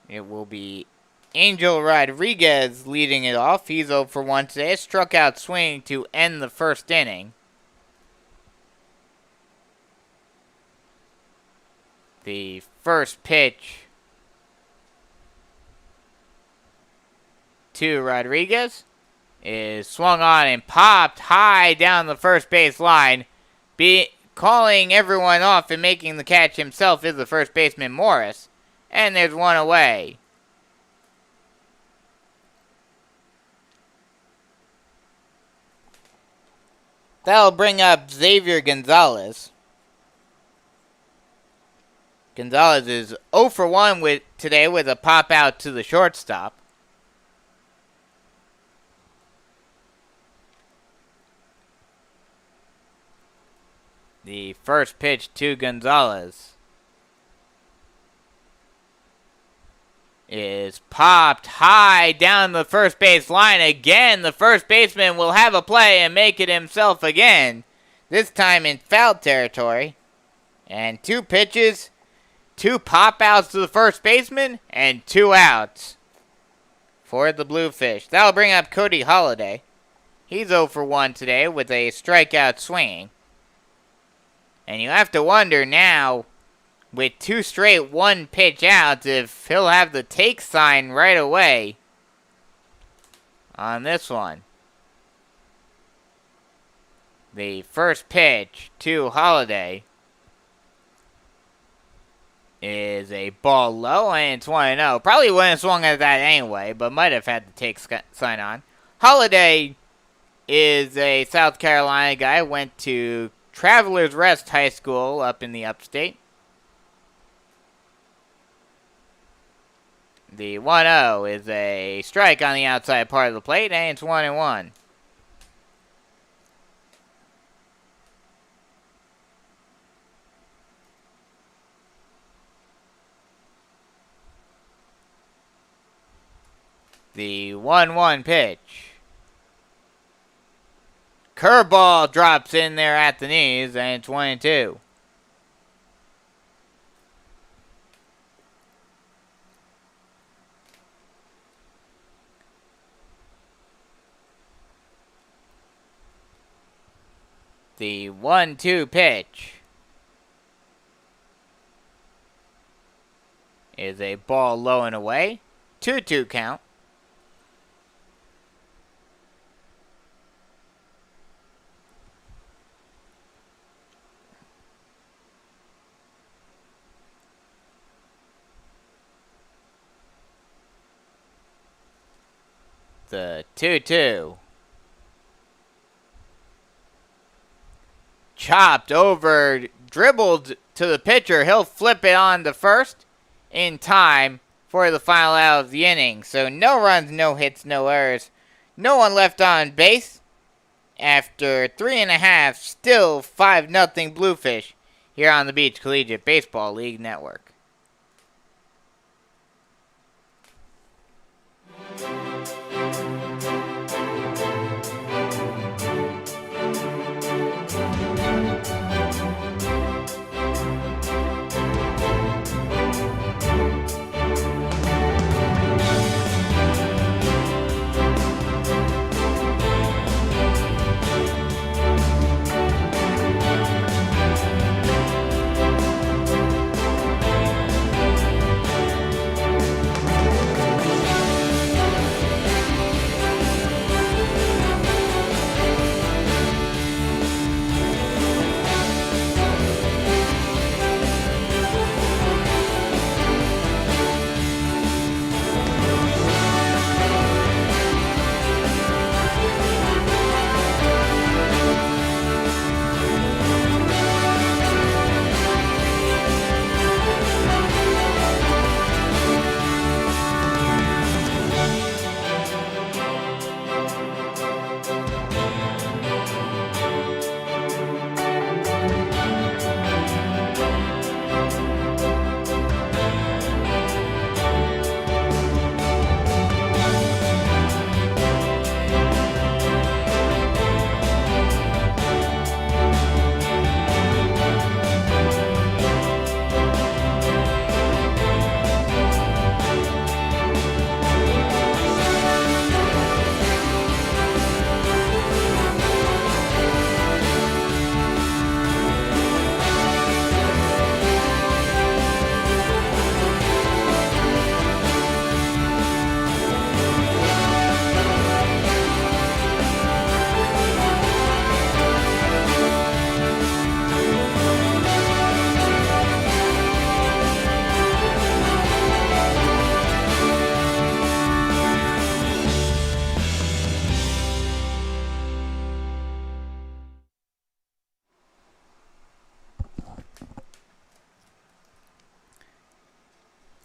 It will be Angel Rodriguez leading it off. He's 0 for 1 today. Struck out swinging to end the first inning. The first pitch to Rodriguez is swung on and popped high down the first base line. Calling everyone off and making the catch himself is the first baseman Morris. And there's one away. That'll bring up Xavier Gonzalez. Gonzalez is 0 for 1 today with a pop out to the shortstop. The first pitch to Gonzalez is popped high down the first base line again. The first baseman will have a play and make it himself again. This time in foul territory. And 2 pitches, 2 pop outs to the first baseman, and 2 outs for the Bluefish. That'll bring up Cody Holliday. He's 0 for 1 today with a strikeout swinging. And you have to wonder now, with 2 straight 1-pitch outs, if he'll have the take sign right away on this one. The first pitch to Holliday is a ball low, and it's 1-0. Probably wouldn't have swung at that anyway, but might have had the take sign on. Holliday is a South Carolina guy, went to Travelers Rest High School up in the upstate. The 1-0 is a strike on the outside part of the plate, and it's 1-1. The 1-1 pitch. Curveball drops in there at the knees, and it's 1-2. The 1-2 pitch is a ball low and away. 2-2 count. The 2-2. Chopped over, dribbled to the pitcher. He'll flip it on to first in time for the final out of the inning. So no runs, no hits, no errors. No one left on base. After 3.5, still 5-0 Bluefish here on the Beach Collegiate Baseball League Network.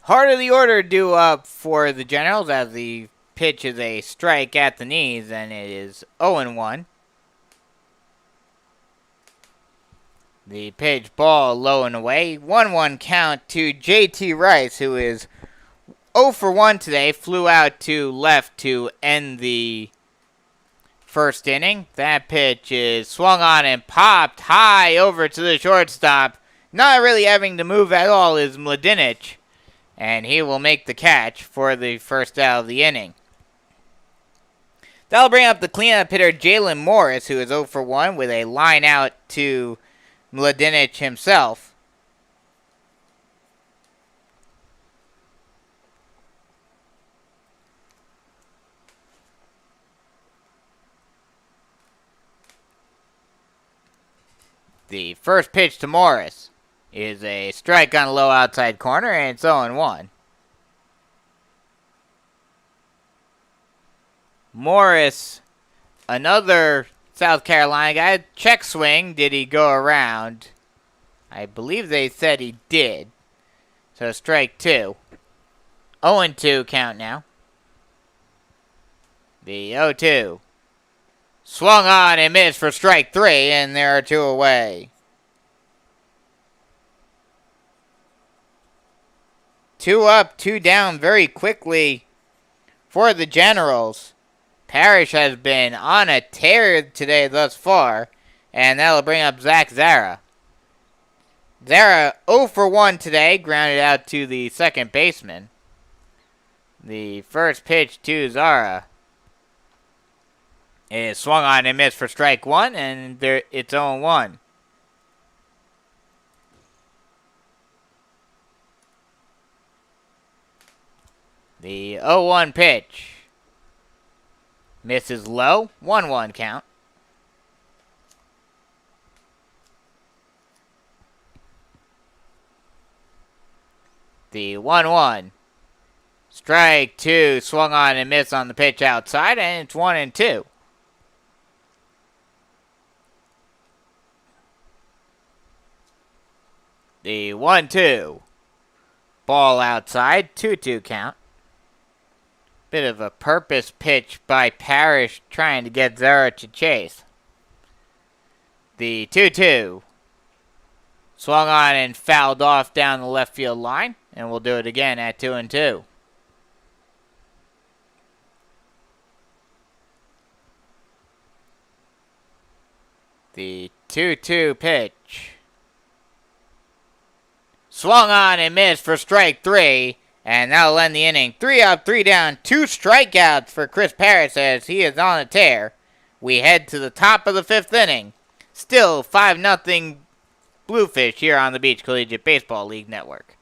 Heart of the order due up for the Generals as the pitch is a strike at the knees, and it is 0-1. The pitch ball low and away. 1-1 count to J.T. Rice, who is 0 for 1 today. Flew out to left to end the first inning. That pitch is swung on and popped high over to the shortstop. Not really having to move at all is Mladinic, and he will make the catch for the first out of the inning. That'll bring up the cleanup hitter Jalen Morris, who is 0 for 1 with a line out to Mladinic himself. The first pitch to Morris is a strike on the low outside corner, and it's 0-1. Morris, another South Carolina guy, check swing. Did he go around? I believe they said he did. So strike 2. 0-2 count now. The 0-2. Swung on and missed for strike 3, and there are 2 away. 2 up, 2 down very quickly for the Generals. Parrish has been on a tear today thus far, and that'll bring up Zach Zara. Zara 0 for 1 today, grounded out to the second baseman. The first pitch to Zara is swung on and missed for strike 1, and it's 0-1. The 0-1 pitch misses low. 1-1 count. The 1-1. Strike 2. Swung on and missed on the pitch outside, and it's 1-2. The 1-2. Ball outside. 2-2 count. Bit of a purpose pitch by Parrish trying to get Zara to chase. The 2-2. Swung on and fouled off down the left field line. And we'll do it again at 2-2. The 2-2 pitch. Swung on and missed for strike 3. And that'll end the inning. 3 up, 3 down, 2 strikeouts for Chris Parrish as he is on a tear. We head to the top of the 5th inning. Still 5-0 Bluefish here on the Beach Collegiate Baseball League Network.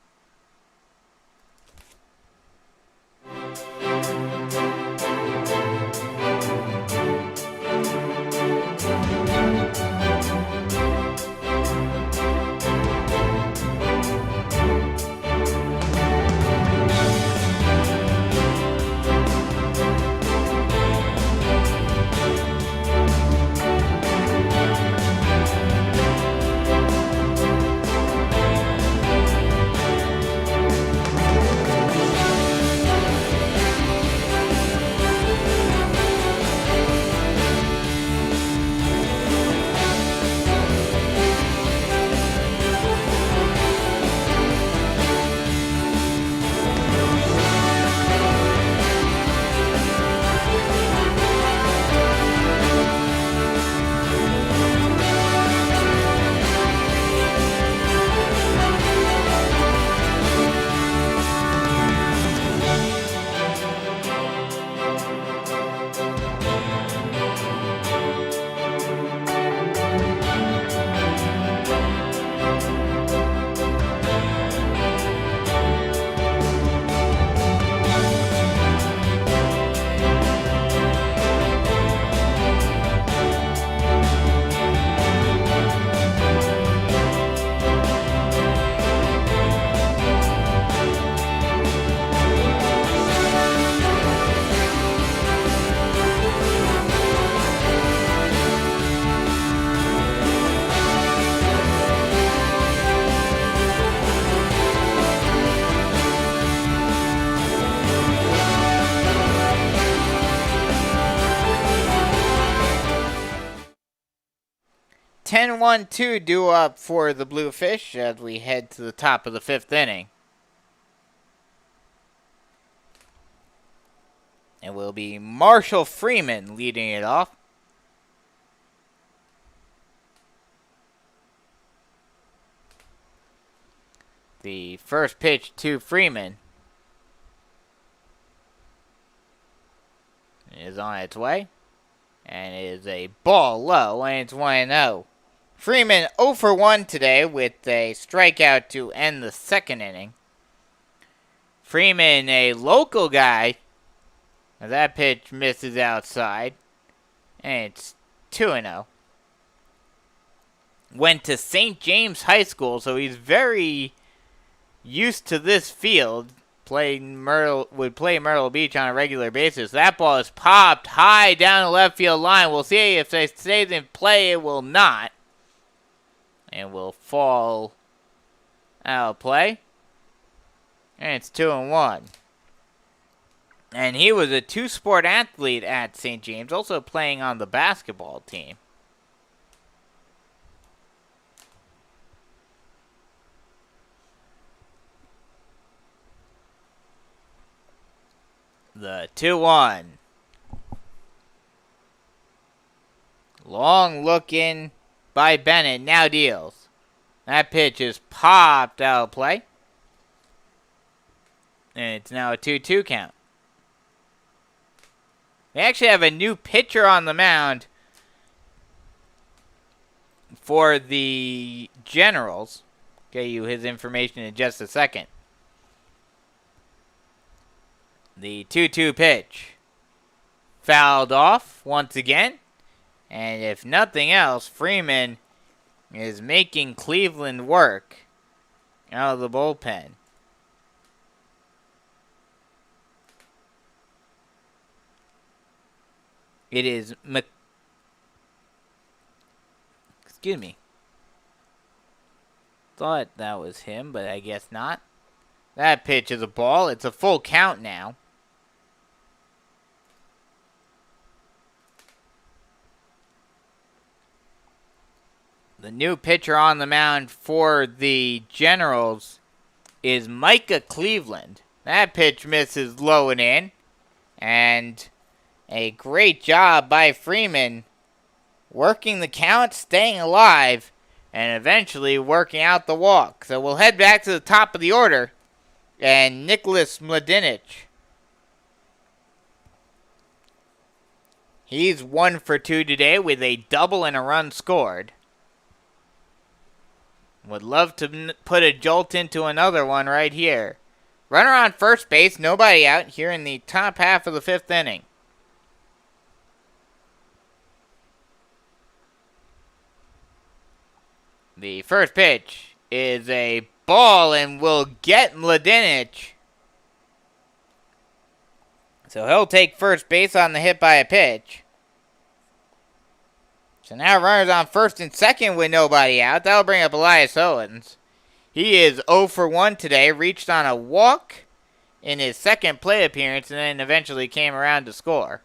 1-2 due up for the Bluefish as we head to the top of the 5th inning. It will be Marshall Freeman leading it off. The first pitch to Freeman is on its way. And it is a ball low, and it's 1-0. Freeman 0 for 1 today with a strikeout to end the 2nd inning. Freeman, a local guy. That pitch misses outside. And it's 2-0. Went to St. James High School, so he's very used to this field. Would play Myrtle Beach on a regular basis. That ball is popped high down the left field line. We'll see if it stays in play. It will not. And will fall out of play. And it's 2-1. And he was a two-sport athlete at St. James, also playing on the basketball team. The 2-1. Long look in by Bennett. Now deals. That pitch is popped out of play. And it's now a 2-2 count. They actually have a new pitcher on the mound for the Generals. Get you his information in just a second. The 2-2 pitch. Fouled off once again. And if nothing else, Freeman is making Cleveland work out of the bullpen. It is excuse me. Thought that was him, but I guess not. That pitch is a ball. It's a full count now. The new pitcher on the mound for the Generals is Micah Cleveland. That pitch misses low and in. And a great job by Freeman working the count, staying alive, and eventually working out the walk. So we'll head back to the top of the order. And Nicholas Mladinich. He's 1 for 2 today with a double and a run scored. Would love to put a jolt into another one right here. Runner on first base, nobody out here in the top half of the 5th inning. The first pitch is a ball and will get Mladinich. So he'll take first base on the hit by a pitch. So now runners on first and second with nobody out. That'll bring up Elias Owens. He is 0 for 1 today. Reached on a walk in his second plate appearance and then eventually came around to score.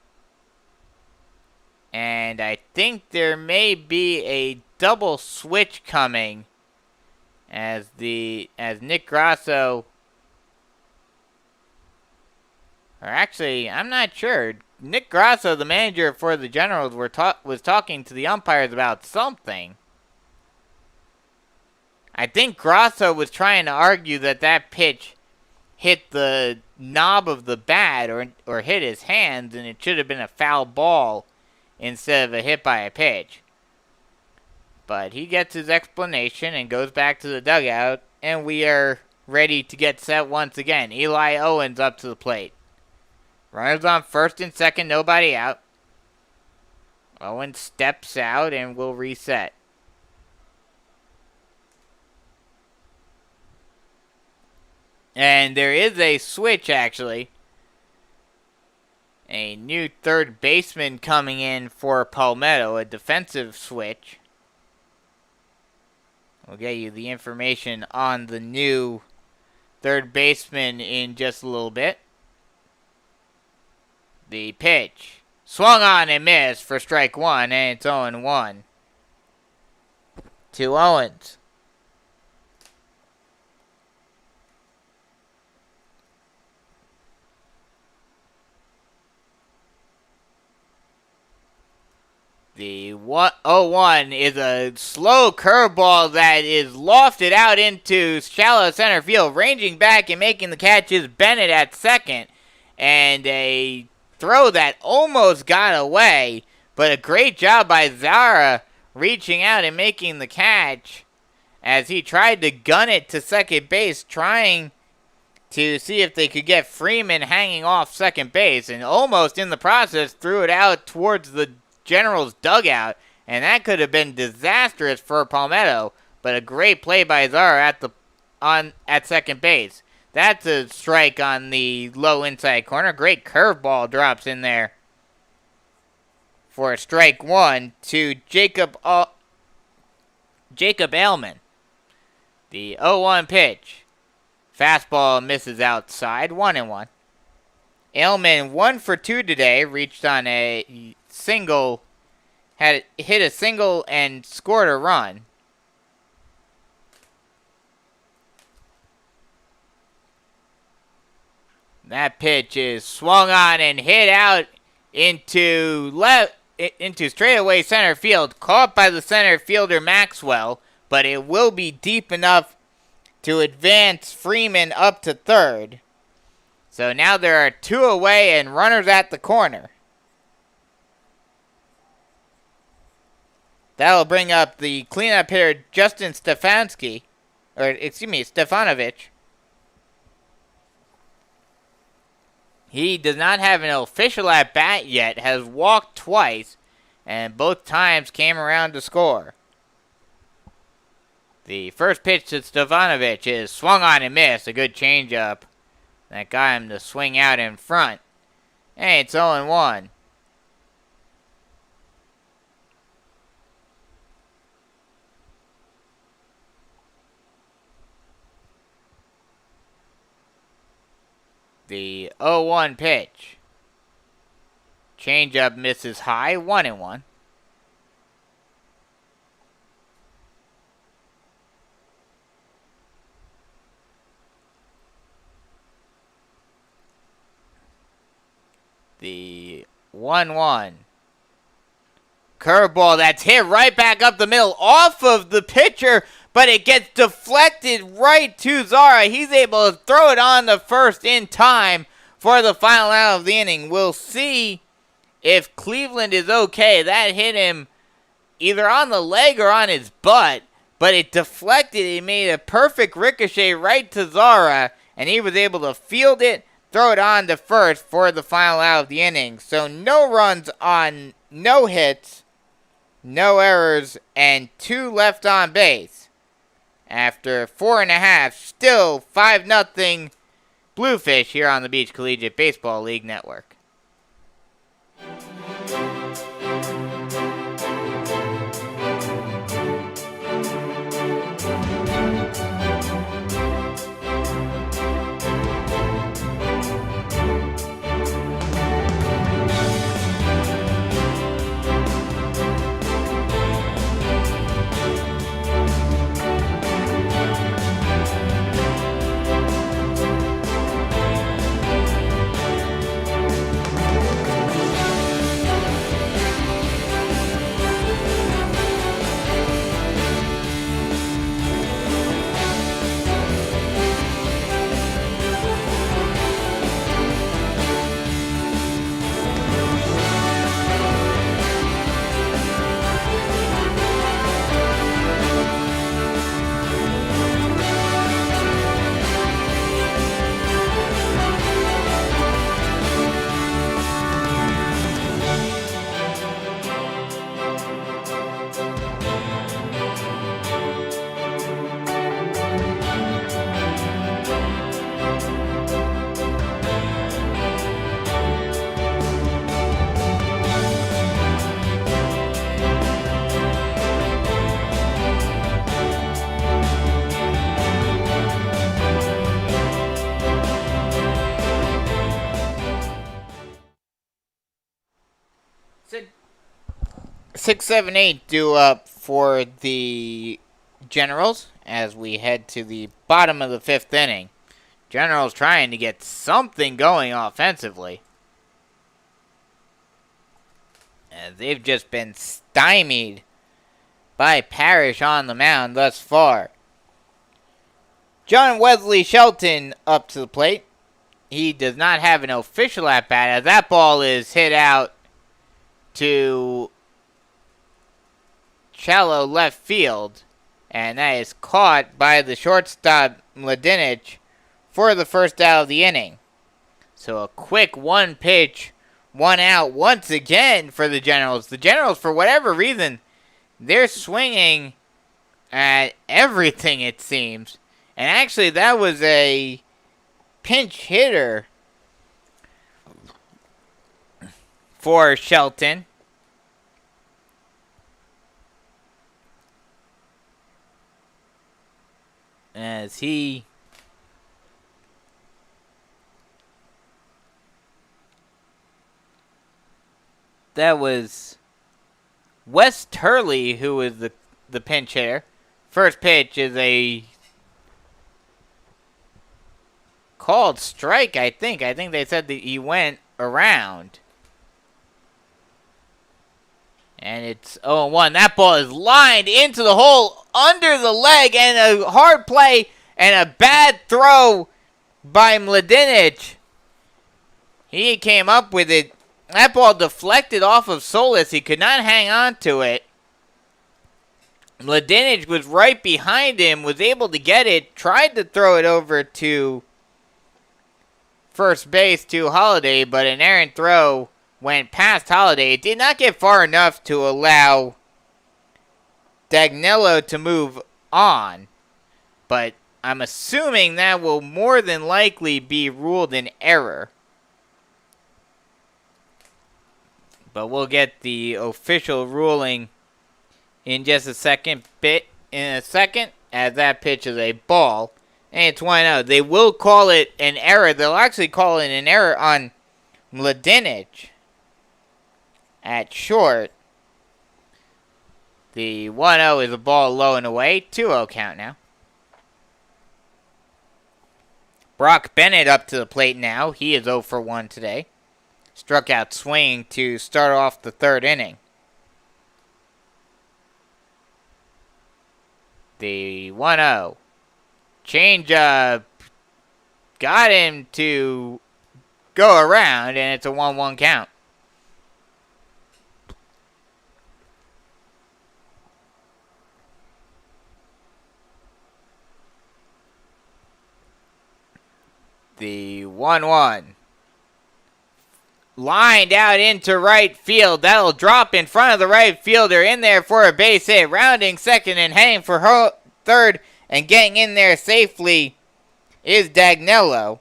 And I think there may be a double switch coming as Nick Grasso, or actually, I'm not sure. Nick Grasso, the manager for the Generals, was talking to the umpires about something. I think Grasso was trying to argue that pitch hit the knob of the bat or hit his hands, and it should have been a foul ball instead of a hit by a pitch. But he gets his explanation and goes back to the dugout, and we are ready to get set once again. Eli Owens up to the plate. Runners on first and second, nobody out. Owens steps out and will reset. And there is a switch, actually. A new third baseman coming in for Palmetto, a defensive switch. We'll get you the information on the new third baseman in just a little bit. The pitch. Swung on and missed for strike one, and it's 0-1. to Owens. The 0-1 is a slow curveball that is lofted out into shallow center field. Ranging back and making the catch is Bennett at second. And a throw that almost got away. But a great job by Zara reaching out and making the catch as he tried to gun it to second base, trying to see if they could get Freeman hanging off second base. And almost in the process threw it out towards the General's dugout, and that could have been disastrous for Palmetto, but a great play by Zara at second base. That's a strike on the low inside corner. Great curveball drops in there for a strike one to Jacob Ailman. The 0-1 pitch. Fastball misses outside, 1-1. Ailman 1 for 2 today, reached on a single, had hit a single and scored a run. That pitch is swung on and hit out into straightaway center field, caught by the center fielder Maxwell, but it will be deep enough to advance Freeman up to third. So now there are 2 away and runners at the corner. That'll bring up the cleanup hitter Justin Stefanovic. He does not have an official at bat yet, has walked twice, and both times came around to score. The first pitch to Stefanovic is swung on and missed. A good changeup that got him to swing out in front. Hey, it's 0-1. The 0-1 pitch. Changeup misses high, 1-1. The 1-1. Curveball that's hit right back up the middle off of the pitcher, but it gets deflected right to Zara. He's able to throw it on the first in time for the final out of the inning. We'll see if Cleveland is okay. That hit him either on the leg or on his butt, but it deflected. It made a perfect ricochet right to Zara, and he was able to field it, throw it on to first for the final out of the inning. So no runs on no hits, no errors, and 2 left on base. After 4.5, still 5-0 Bluefish here on the Beach Collegiate Baseball League Network. Six, 7, 8 due up for the Generals as we head to the bottom of the 5th inning. Generals trying to get something going offensively, as they've just been stymied by Parrish on the mound thus far. John Wesley Shelton up to the plate. He does not have an official at-bat as that ball is hit out to shallow left field, and that is caught by the shortstop Mladinic for the first out of the inning. So a quick 1-pitch, 1-out once again for the Generals. The Generals, for whatever reason, they're swinging at everything, it seems. And actually, that was a pinch hitter for Shelton. As that was Wes Turley who was the pinch hitter. First pitch is a called strike, I think. I think they said that he went around. And it's 0-1. That ball is lined into the hole under the leg, and a hard play and a bad throw by Mladinic. He came up with it. That ball deflected off of Solis. He could not hang on to it. Mladinic was right behind him, was able to get it, tried to throw it over to first base to Holiday, but an errant throw went past Holiday. It did not get far enough to allow Dagnello to move on, but I'm assuming that will more than likely be ruled an error. But we'll get the official ruling in just a second, as that pitch is a ball, and it's 1-0. They will call it an error. They'll actually call it an error on Mladinic at short. The 1-0 is a ball low and away. 2-0 count now. Brock Bennett up to the plate now. He is 0 for 1 today. Struck out swinging to start off the 3rd inning. The 1-0. Changeup got him to go around, and it's a 1-1 count. The 1-1. Lined out into right field. That'll drop in front of the right fielder. In there for a base hit. Rounding second and heading for third. And getting in there safely is Dagnello.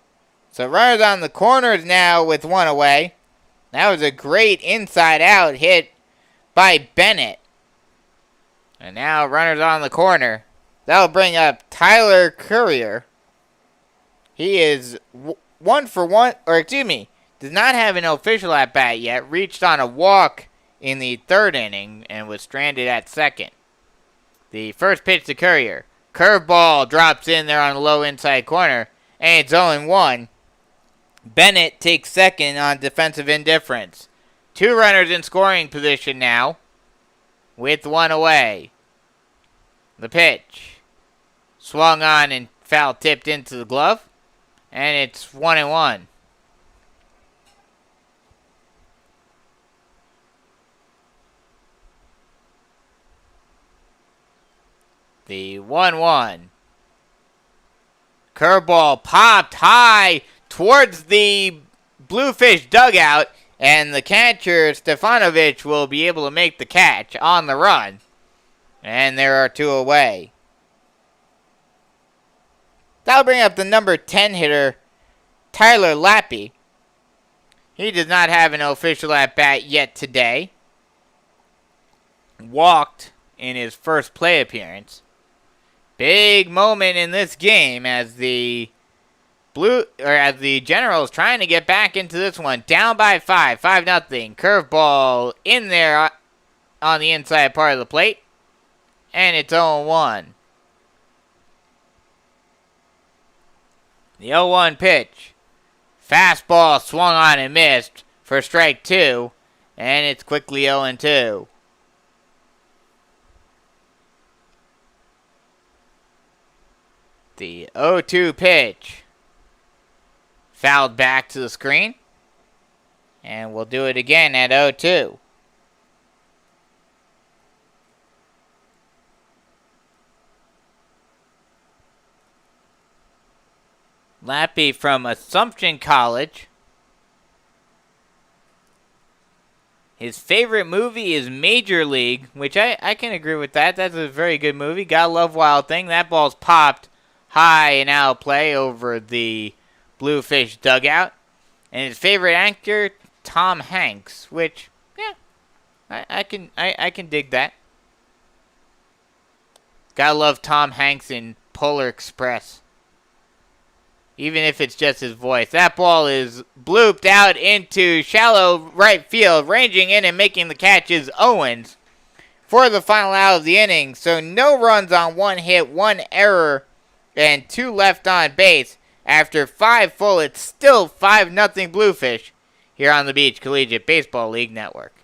So runners on the corners now with 1 away. That was a great inside out hit by Bennett. And now runners on the corner. That'll bring up Tyler Courier. He is 1 for 1, does not have an official at-bat yet. Reached on a walk in the 3rd inning and was stranded at second. The first pitch to Courier. Curveball drops in there on the low inside corner, and it's 0-1. Bennett takes second on defensive indifference. 2 runners in scoring position now, with 1 away. The pitch. Swung on and foul tipped into the glove, and it's 1-1. The 1-1. Curveball popped high towards the Bluefish dugout, and the catcher, Stefanovic, will be able to make the catch on the run. And there are 2 away. That'll bring up the number 10 hitter, Tyler Lappy. He does not have an official at-bat yet today. Walked in his first play appearance. Big moment in this game as the Generals trying to get back into this one. Down by 5-0. Curveball in there on the inside part of the plate. and it's 0-1. The 0-1 pitch. Fastball swung on and missed for strike 2, and it's quickly 0-2. The 0-2 pitch. Fouled back to the screen. And we'll do it again at 0-2. Lappy from Assumption College. His favorite movie is Major League, which I can agree with that. That's a very good movie. Gotta love Wild Thing. That ball's popped high and out of play over the Bluefish dugout. And his favorite actor, Tom Hanks, which, yeah, I can dig that. Gotta love Tom Hanks in Polar Express. Even if it's just his voice. That ball is blooped out into shallow right field, ranging in and making the catch is Owens for the final out of the inning. So no runs on 1 hit, 1 error, and 2 left on base. After 5 full, it's still 5-0 Bluefish here on the Beach Collegiate Baseball League Network.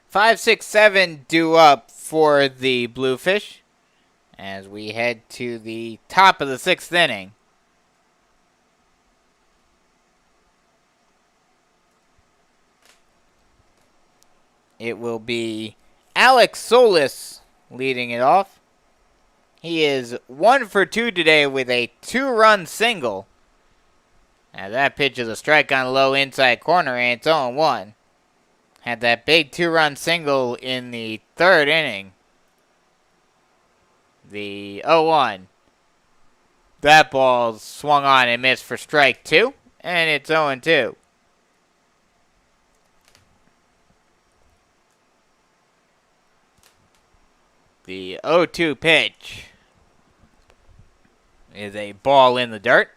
Five, 6, 7 due up for the Bluefish as we head to the top of the 6th inning. It will be Alex Solis leading it off. He is 1 for 2 today with a 2-run single. Now that pitch is a strike on the low inside corner, and it's 0-1. Had that big 2-run single in the 3rd inning. The 0-1. That ball swung on and missed for strike 2, and it's 0-2. The 0-2 pitch is a ball in the dirt.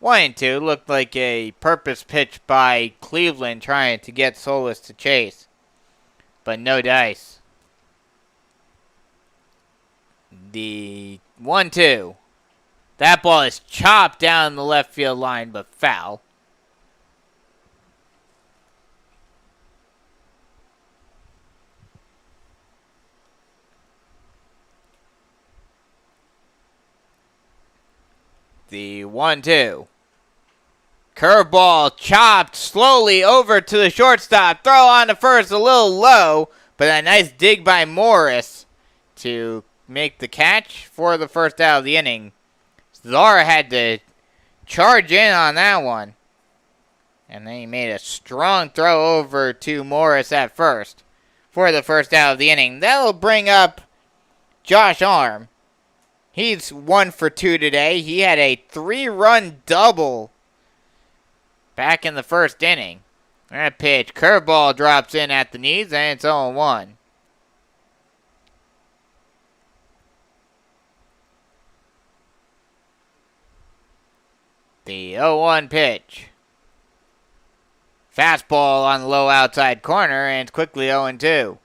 1-2 looked like a purpose pitch by Cleveland trying to get Solis to chase, but no dice. The 1-2. That ball is chopped down the left field line, but foul. The 1-2. Curveball chopped slowly over to the shortstop. Throw on to first a little low, but a nice dig by Morris to make the catch for the first out of the inning. Zara had to charge in on that one. And then he made a strong throw over to Morris at first for the first out of the inning. That'll bring up Josh Arm. He's 1 for 2 today. He had a 3-run double back in the first inning. That pitch, curveball drops in at the knees, and it's 0-1. The 0-1 pitch. Fastball on the low outside corner, and it's quickly 0-2.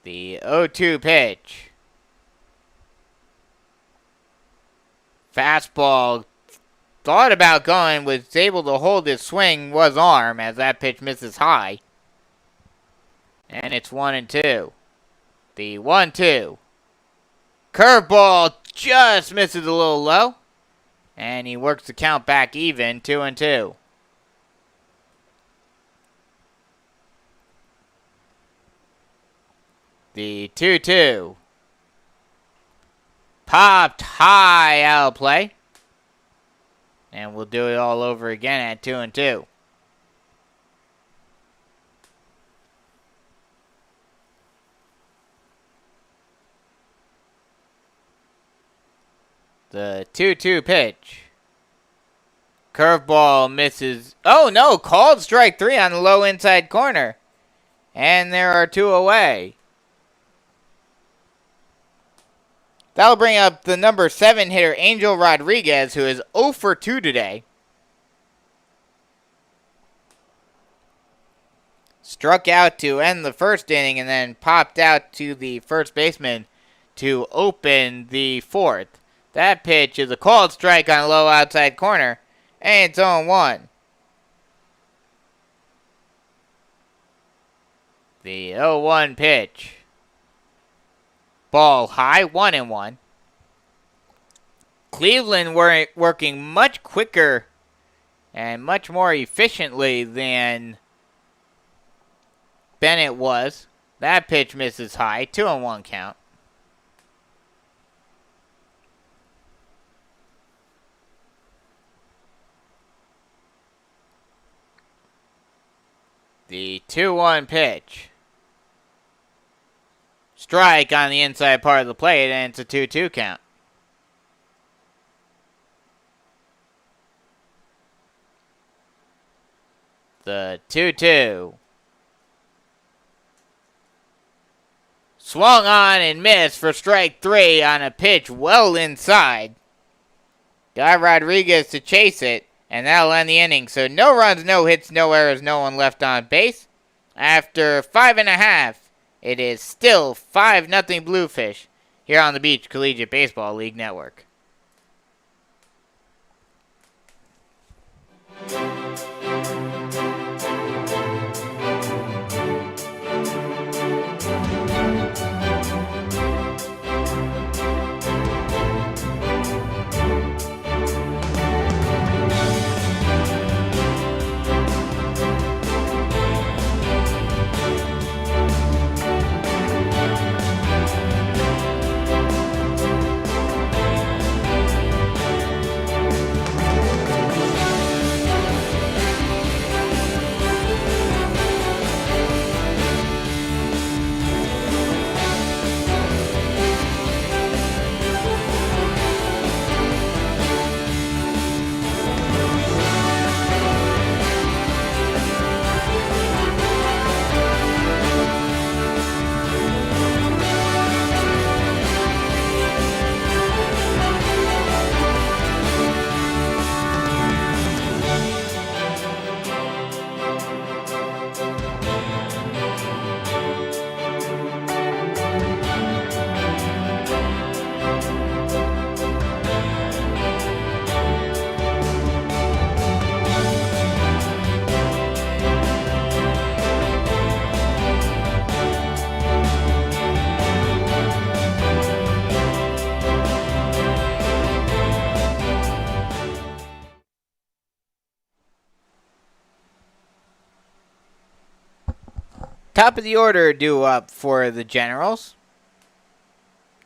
The 0-2 pitch. Fastball, thought about going, was able to hold his swing, was arm, as that pitch misses high. And it's 1-2. The 1-2. Curveball just misses a little low. And he works the count back even, 2-2. The 2-2. Popped high out of play. And we'll do it all over again at 2-2. The 2-2 pitch. Curveball misses. Oh no, called strike 3 on the low inside corner. And there are 2 away. That'll bring up the number 7 hitter, Angel Rodriguez, who is 0 for 2 today. Struck out to end the first inning and then popped out to the first baseman to open the fourth. That pitch is a called strike on a low outside corner, and it's 0-1. The 0-1 pitch. Ball high, 1-1. Cleveland were working much quicker and much more efficiently than Bennett was. That pitch misses high, 2-1 count. The 2-1 pitch. Strike on the inside part of the plate, and it's a 2-2 count. The 2-2. Swung on and missed for strike 3 on a pitch well inside. Got Rodriguez to chase it, and that'll end the inning. So no runs, no hits, no errors, no one left on base. After 5.5, it is still 5-0 Bluefish here on the Beach Collegiate Baseball League Network. Top of the order due up for the Generals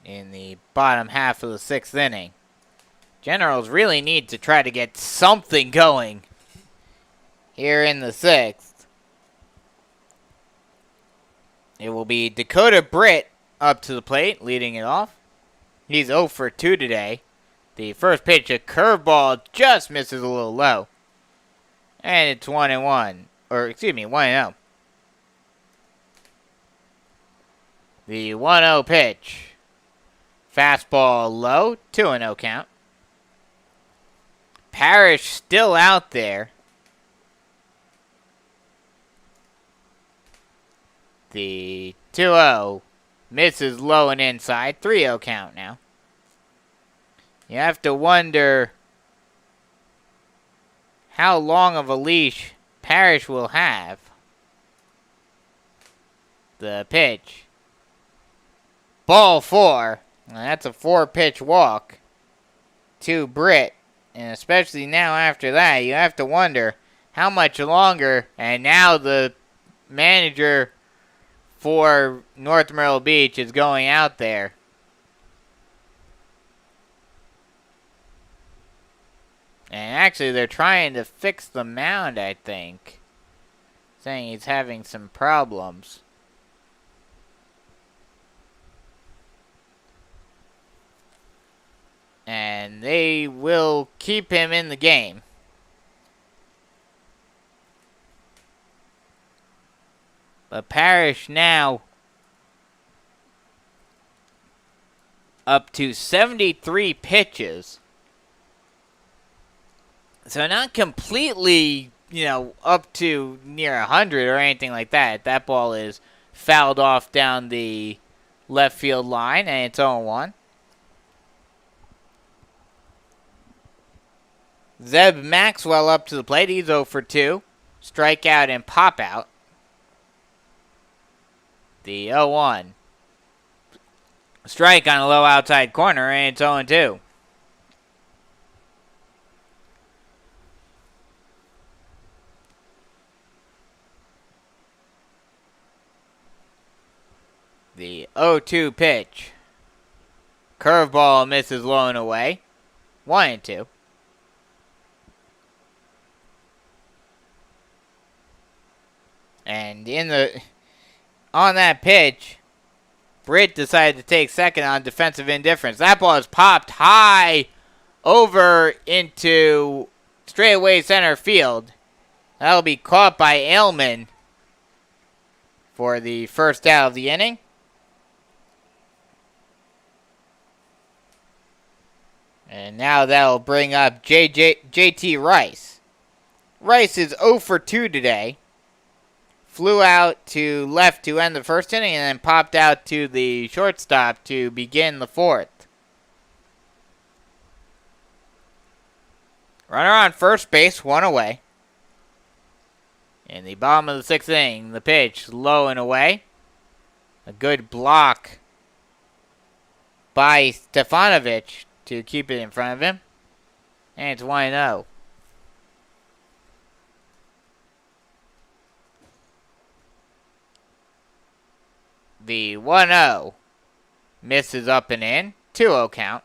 in the bottom half of the 6th inning. Generals really need to try to get something going here in the 6th. It will be Dakota Britt up to the plate, leading it off. He's 0 for 2 today. The first pitch, a curveball, just misses a little low. And it's 1-1. Or, excuse me, 1-0. The 1-0 pitch. Fastball low, 2-0 count. Parrish still out there. The 2-0 misses low and inside, 3-0 count now. You have to wonder how long of a leash Parrish will have. The pitch. Ball 4. Now that's a 4-pitch walk to Britt. And especially now after that, you have to wonder how much longer. And now the manager for North Myrtle Beach is going out there. And actually, they're trying to fix the mound, I think. Saying he's having some problems. And they will keep him in the game. But Parrish now up to 73 pitches. So not completely, up to near 100 or anything like that. That ball is fouled off down the left field line, and it's 0-1. Zeb Maxwell up to the plate. He's 0 for 2. Strikeout and pop out. The 0-1. Strike on a low outside corner, and it's 0-2. The 0-2 pitch. Curveball misses low and away. 1-2. And on that pitch, Britt decided to take second on defensive indifference. That ball is popped high over into straightaway center field. That'll be caught by Ailman for the first out of the inning. And now that'll bring up JT Rice. Rice is 0 for 2 today. Flew out to left to end the first inning and then popped out to the shortstop to begin the fourth. Runner on first base, 1 away. In the bottom of the 6th inning, the pitch low and away. A good block by Stefanovic to keep it in front of him. And it's 1-0. The 1-0 misses up and in. 2-0 count.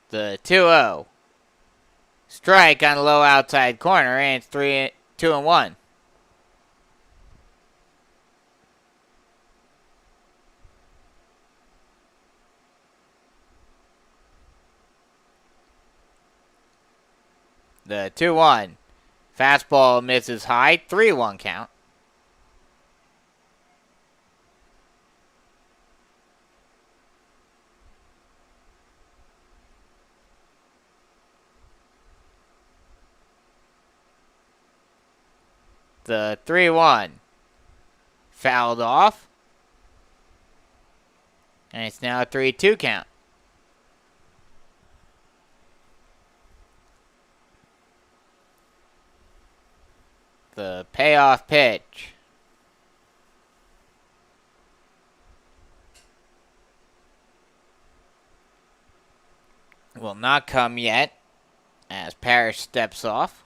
The 2-0. Strike on the low outside corner, and it's 2-1. The 2-1. Fastball misses high. 3-1 count. The 3-1. Fouled off. And it's now a 3-2 count. The payoff pitch. Will not come yet as Parrish steps off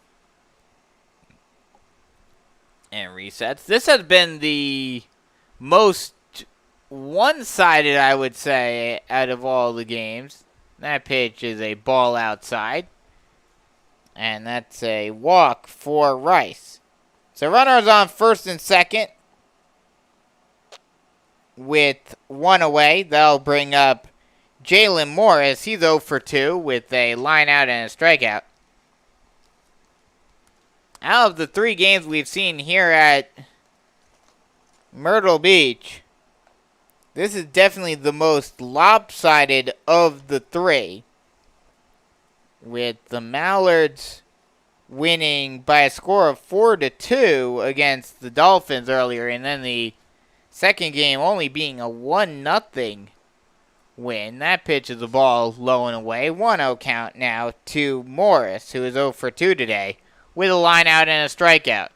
and resets. This has been the most one-sided, I would say, out of all the games. That pitch is a ball outside. And that's a walk for Rice. So runners on first and second with one away. That'll bring up Jalen Morris. He's 0 for 2 with a line out and a strikeout. Out of the 3 games we've seen here at Myrtle Beach, this is definitely the most lopsided of the 3, with the Mallards winning by a score of 4-2 against the Dolphins earlier, and then the second game only being a 1-0 win. That pitch is a ball low and away. 1-0 count now to Morris, who is 0 for 2 today, with a line out and a strikeout.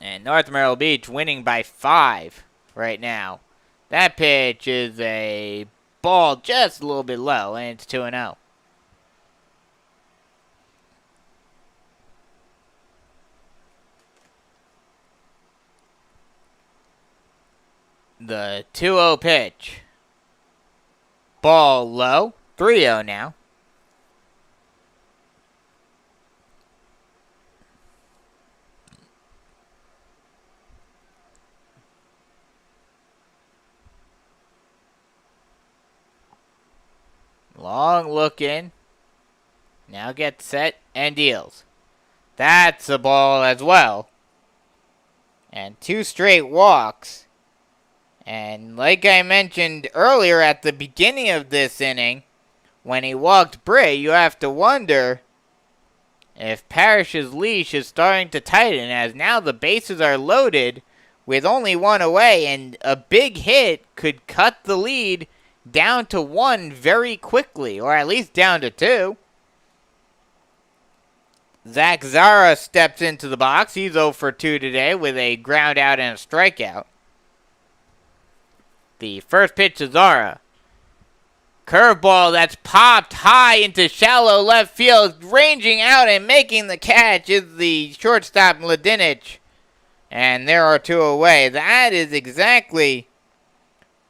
And North Myrtle Beach winning by 5 right now. That pitch is a ball just a little bit low, and it's 2-0. The 2-0 pitch. Ball low. 3-0 now. Long look in. Now gets set and deals. That's a ball as well. And 2 straight walks. And like I mentioned earlier at the beginning of this inning, when he walked Bray, you have to wonder if Parrish's leash is starting to tighten, as now the bases are loaded with only 1 away, and a big hit could cut the lead down to 1 very quickly, or at least down to 2. Zach Zara steps into the box. He's 0 for 2 today with a ground out and a strikeout. The first pitch to Zara. Curveball that's popped high into shallow left field. Ranging out and making the catch is the shortstop Mladinic. And there are 2 away. That is exactly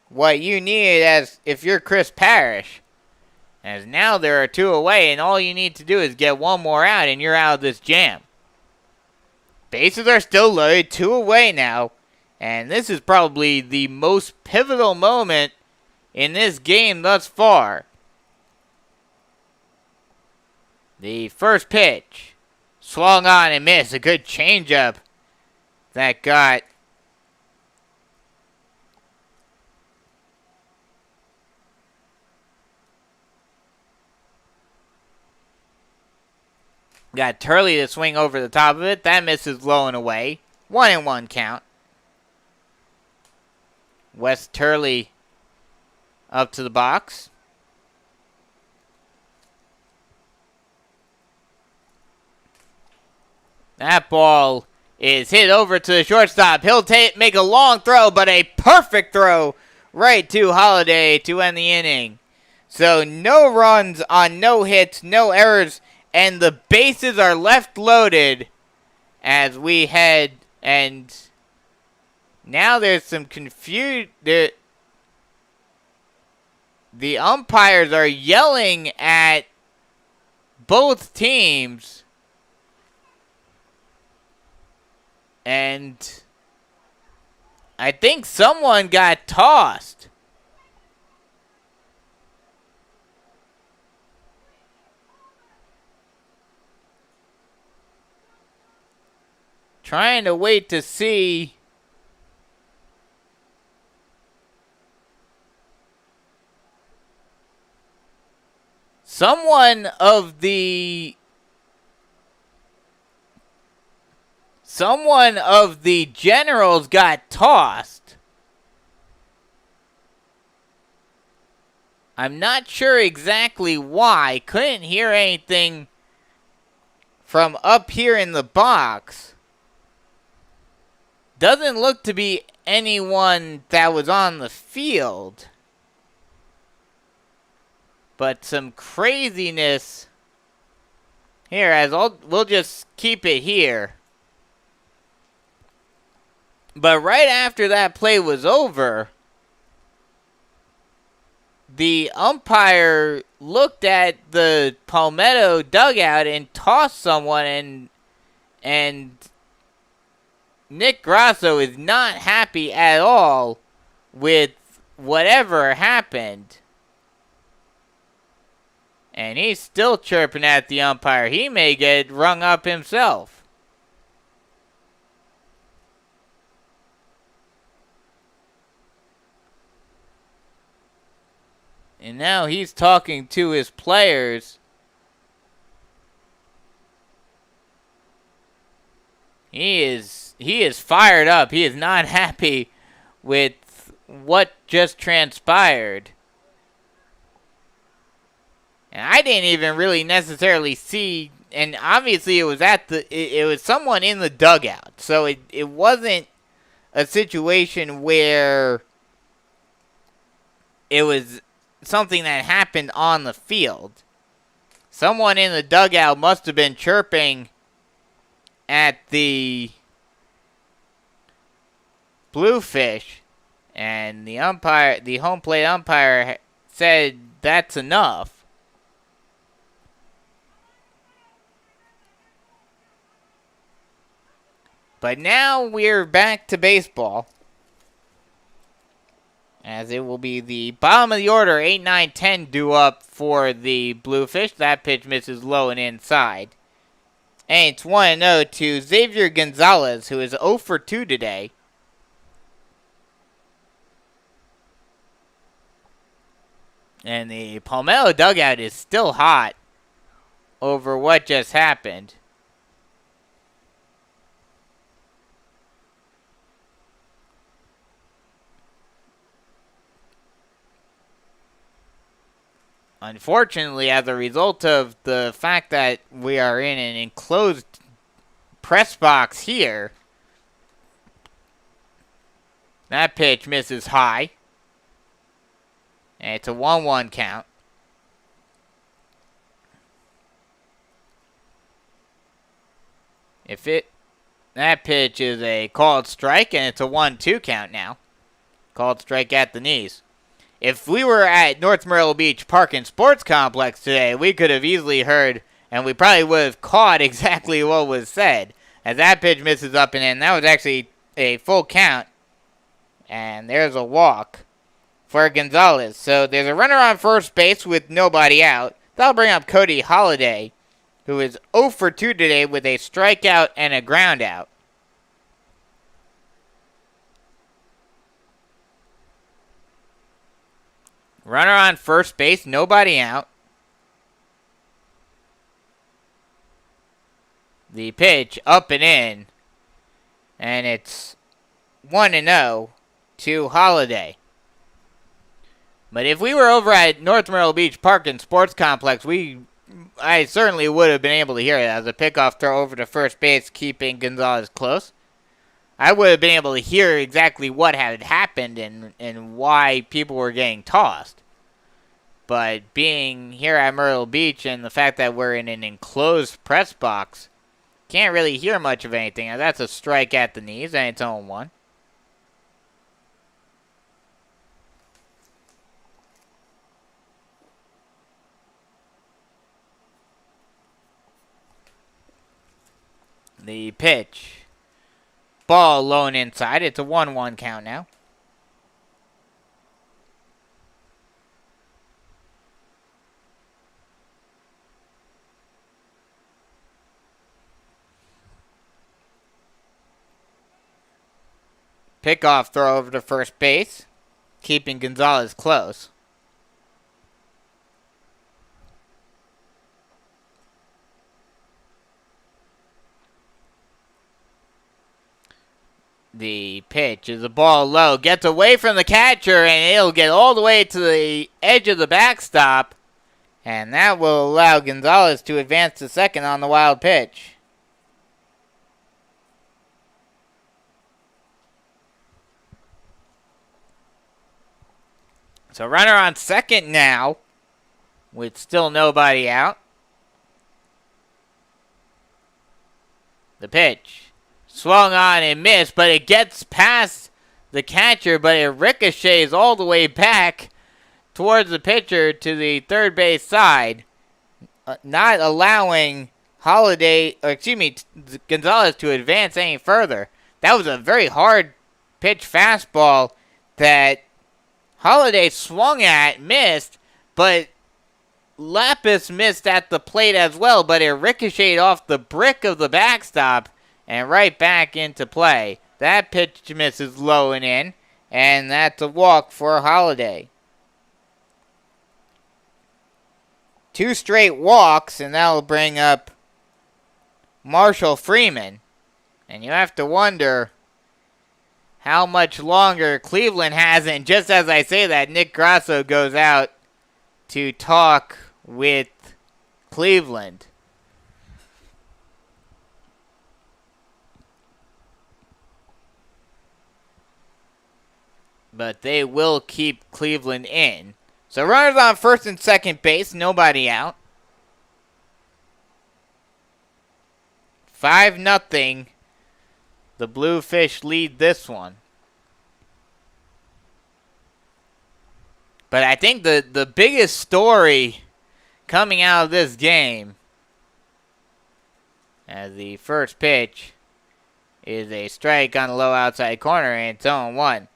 what you need as if you're Chris Parrish. As now there are 2 away, and all you need to do is get 1 more out, and you're out of this jam. Bases are still loaded, 2 away now. And this is probably the most pivotal moment in this game thus far. The first pitch. Swung on and missed. A good changeup that got Turley to swing over the top of it. That misses low and away. 1-1 count. Wes Turley up to the box. That ball is hit over to the shortstop. He'll make a long throw, but a perfect throw right to Holiday to end the inning. So no runs on no hits, no errors, and the bases are left loaded as we head, and now there's some confusion. The umpires are yelling at both teams. And I think someone got tossed. Trying to wait to see. Someone of the Generals got tossed. I'm not sure exactly why. Couldn't hear anything from up here in the box. Doesn't look to be anyone that was on the field. But some craziness here, as we'll just keep it here. But right after that play was over, the umpire looked at the Palmetto dugout and tossed someone, and Nick Grasso is not happy at all with whatever happened. And he's still chirping at the umpire. He may get rung up himself. And now he's talking to his players. He is fired up. He is not happy with what just transpired. And I didn't even really necessarily see, and obviously it was someone in the dugout. So it wasn't a situation where it was something that happened on the field. Someone in the dugout must have been chirping at the Bluefish, and the home plate umpire said that's enough. But now we're back to baseball, as it will be the bottom of the order, 8, 9, 10 due up for the Bluefish. That pitch misses low and inside. And it's 1-0 to Xavier Gonzalez, who is 0 for 2 today. And the Palmetto dugout is still hot over what just happened. Unfortunately, as a result of the fact that we are in an enclosed press box here, that pitch misses high. And it's a 1-1 count. That pitch is a called strike, and it's a 1-2 count now. Called strike at the knees. If we were at North Myrtle Beach Park and Sports Complex today, we could have easily heard, and we probably would have caught exactly what was said. As that pitch misses up and in, that was actually a full count. And there's a walk for Gonzalez. So there's a runner on first base with nobody out. That'll bring up Cody Holliday, who is 0 for 2 today with a strikeout and a ground out. Runner on first base, nobody out. The pitch up and in. And it's 1-0 to Holliday. But if we were over at North Myrtle Beach Park and Sports Complex, I certainly would have been able to hear it as a pickoff throw over to first base, keeping Gonzalez close. I would have been able to hear exactly what had happened and why people were getting tossed. But being here at Myrtle Beach and the fact that we're in an enclosed press box, can't really hear much of anything. Now, that's a strike at the knees, and it's 0-1. The pitch. Ball low and inside. It's a 1-1 count now. Pickoff throw over to first base, keeping Gonzalez close. The pitch is a ball low. Gets away from the catcher, and it'll get all the way to the edge of the backstop. And that will allow Gonzalez to advance to second on the wild pitch. So runner on second now, with still nobody out. The pitch. swung on and missed, but it gets past the catcher, but it ricochets all the way back towards the pitcher to the third base side, not allowing Gonzalez to advance any further. That was a very hard pitch fastball that Holiday swung at, missed, but Lapis missed at the plate as well, but it ricocheted off the brick of the backstop and right back into play. That pitch misses low and in, and that's a walk for Holiday. 2 straight walks, and that'll bring up Marshall Freeman. And you have to wonder how much longer Cleveland has. And just as I say that, Nick Grasso goes out to talk with Cleveland. But they will keep Cleveland in. So runners on first and second base, nobody out. 5-0. The Bluefish lead this one. But I think the biggest story coming out of this game, as the first pitch is a strike on the low outside corner, and it's 0-1.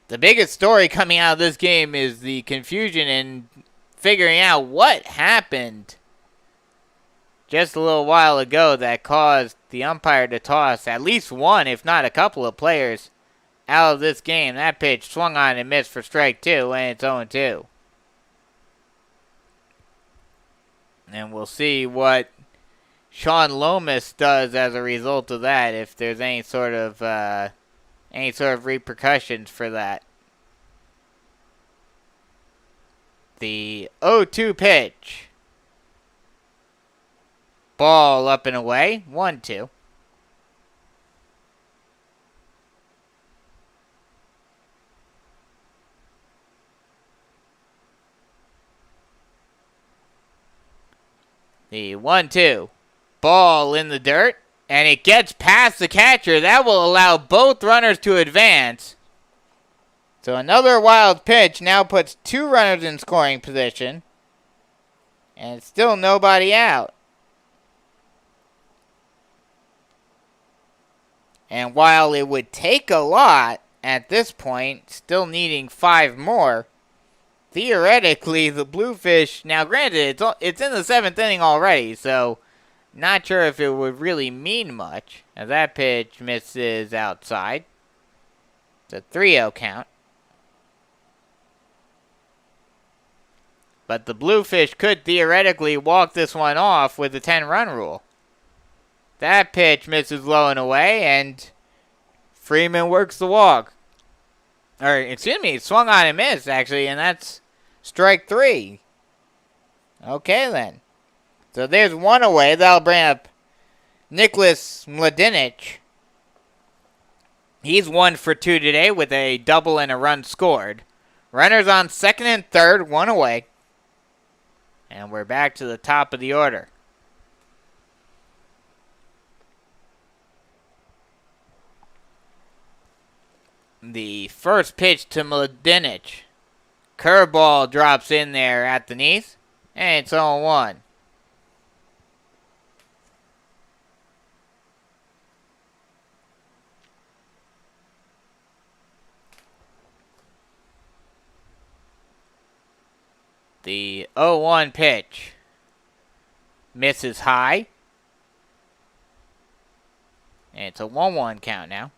The biggest story coming out of this game is the confusion in figuring out what happened just a little while ago that caused the umpire to toss at least one, if not a couple of players out of this game. That pitch swung on and missed for strike 2, and it's 0-2. And we'll see what Sean Lomas does as a result of that, if there's any sort of repercussions for that. The 0-2 pitch. Ball up and away. 1-2. The 1-2. Ball in the dirt. And it gets past the catcher. That will allow both runners to advance. So another wild pitch now puts 2 runners in scoring position. And still nobody out. And while it would take a lot at this point, still needing 5 more, theoretically the Bluefish, now granted it's in the 7th inning already, so not sure if it would really mean much, as that pitch misses outside. It's a 3-0 count. But the Bluefish could theoretically walk this one off with the 10-run rule. That pitch misses low and away, and Freeman works the walk. Or, excuse me, swung on and missed, actually, and that's strike 3. Okay, then. So there's one away. That'll bring up Nicholas Mladinic. He's 1 for 2 today with a double and a run scored. Runners on second and third, 1 away. And we're back to the top of the order. The first pitch to Mladinic. Curveball drops in there at the knees. And it's 0-1. The 0-1 pitch misses high. And it's a 1-1 count now.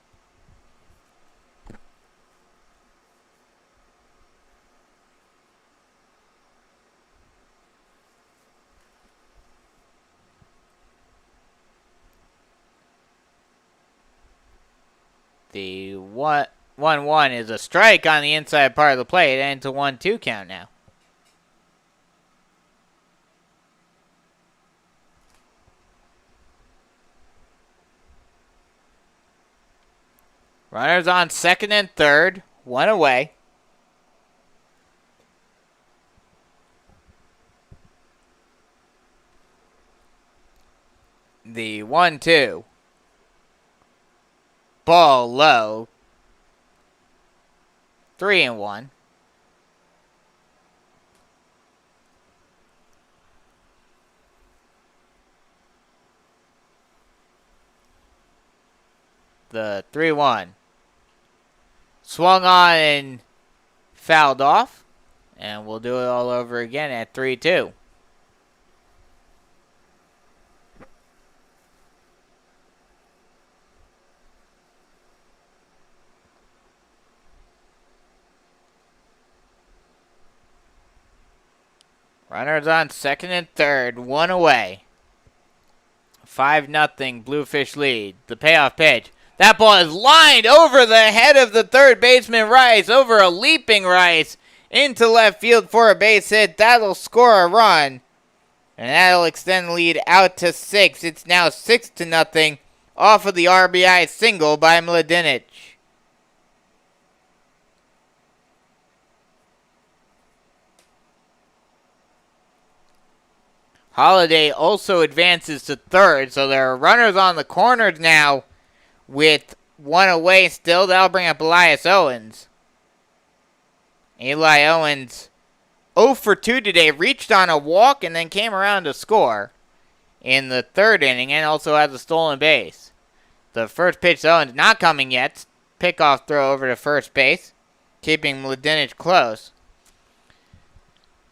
The 1-1 is a strike on the inside part of the plate, and it's a 1-2 count now. Runners on second and third, 1 away. The 1-2. ball low. 3-1. The 3-1. Swung on and fouled off. And we'll do it all over again at 3-2. Runners on second and third, one away. 5-0 Bluefish lead. The payoff pitch. That ball is lined over the head of the third baseman Rice, over a leaping Rice, into left field for a base hit. That'll score a run, and that'll extend the lead out to 6. It's now 6-0 off of the RBI single by Mladinic. Holiday also advances to third, so there are runners on the corners now with one away still. That'll bring up Elias Owens. Eli Owens 0 for 2 today, reached on a walk and then came around to score in the third inning and also has a stolen base. The first pitch to Owens not coming yet. Pickoff throw over to first base, keeping Mladinic close.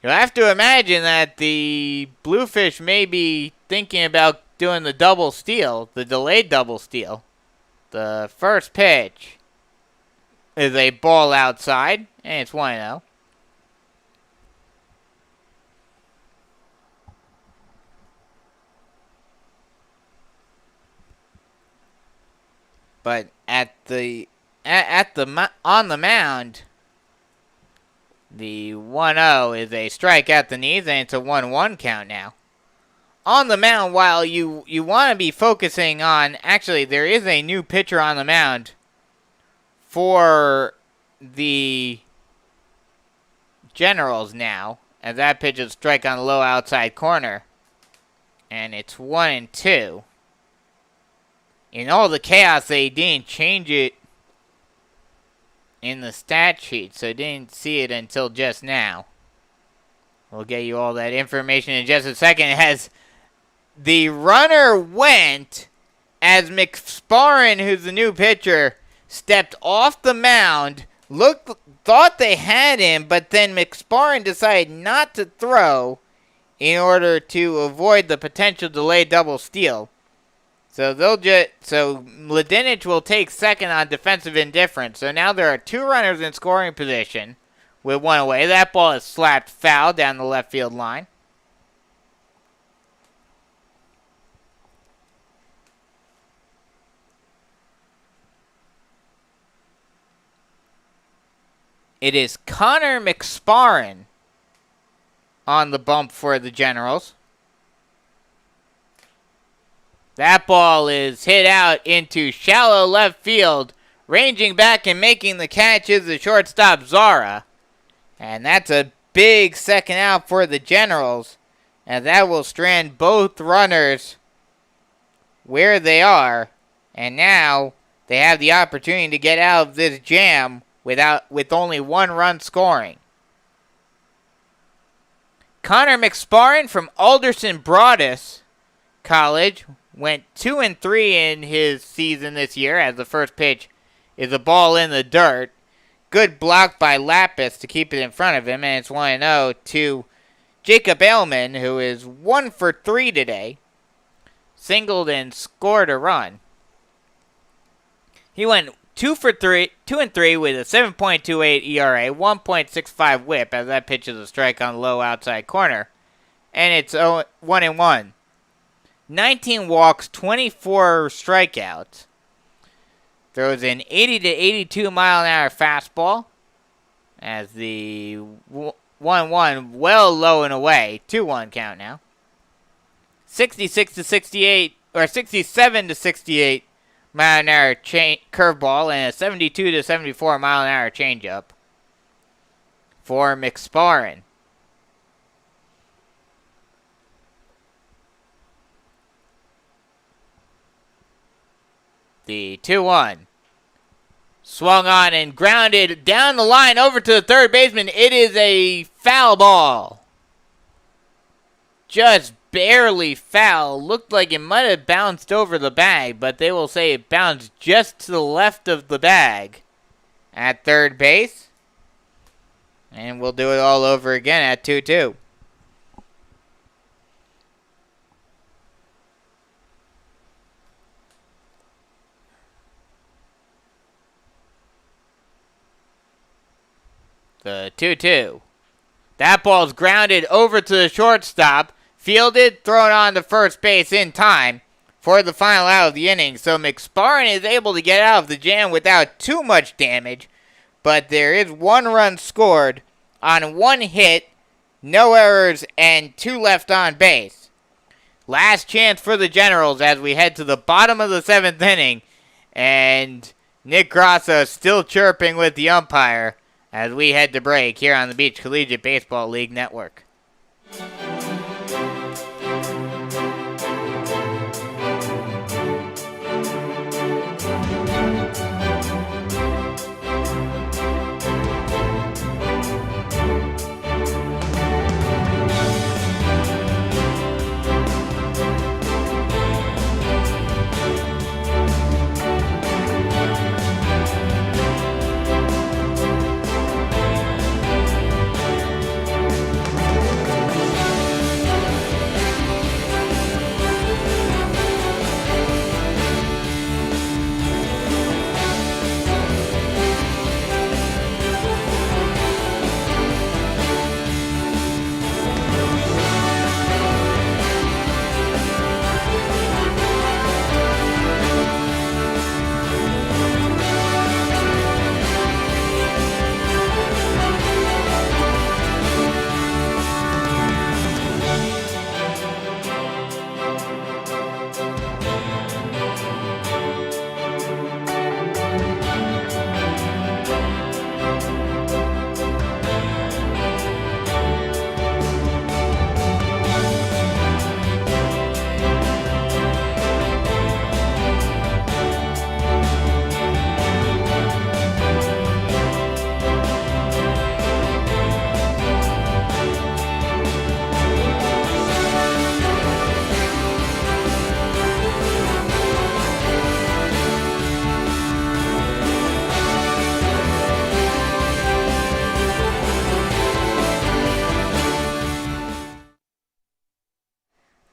You'll have to imagine that the Bluefish may be thinking about doing the double steal, the delayed double steal. The first pitch is a ball outside, and it's 1-0. But on the mound, the 1-0 is a strike at the knees, and it's a 1-1 count now. On the mound, while you want to be focusing on, actually, there is a new pitcher on the mound for the Generals now, as that pitch is a strike on the low outside corner, and it's 1-2. In all the chaos, they didn't change it in the stat sheet, so didn't see it until just now. We'll get you all that information in just a second. As the runner went, as McSparren, who's the new pitcher, stepped off the mound, thought they had him, but then McSparren decided not to throw in order to avoid the potential delayed double steal. So Mladinic will take second on defensive indifference. So now there are two runners in scoring position with one away. That ball is slapped foul down the left field line. It is Connor McSparren on the bump for the Generals. That ball is hit out into shallow left field. Ranging back and making the catch is the shortstop Zara. And that's a big second out for the Generals. And that will strand both runners where they are. And now they have the opportunity to get out of this jam with only one run scoring. Connor McSparren from Alderson Broadus College went 2-3 in his season this year, as the first pitch is a ball in the dirt. Good block by Lapis to keep it in front of him, and it's 1-0 to Jacob Ailman, who is 1 for 3 today. Singled and scored a run. He went 2 and 3 with a 7.28 ERA, 1.65 whip, as that pitch is a strike on the low outside corner. And it's 1-1. 19 walks, 24 strikeouts. Throws an 80 to 82 mile an hour fastball as the 1-1 well low and away. 2-1 count now. 66 to 68 or 67 to 68 mile an hour curveball and a 72 to 74 mile an hour changeup for McSparren. The 2-1. Swung on and grounded down the line over to the third baseman. It is a foul ball. Just barely foul. Looked like it might have bounced over the bag, but they will say it bounced just to the left of the bag at third base. And we'll do it all over again at 2-2. The 2-2. That ball's grounded over to the shortstop. Fielded, thrown on to first base in time for the final out of the inning. So McSparran is able to get out of the jam without too much damage. But there is 1 run scored on 1 hit, no errors, and 2 left on base. Last chance for the Generals as we head to the bottom of the 7th inning. And Nick Grasso still chirping with the umpire as we head to break here on the Beach Collegiate Baseball League Network.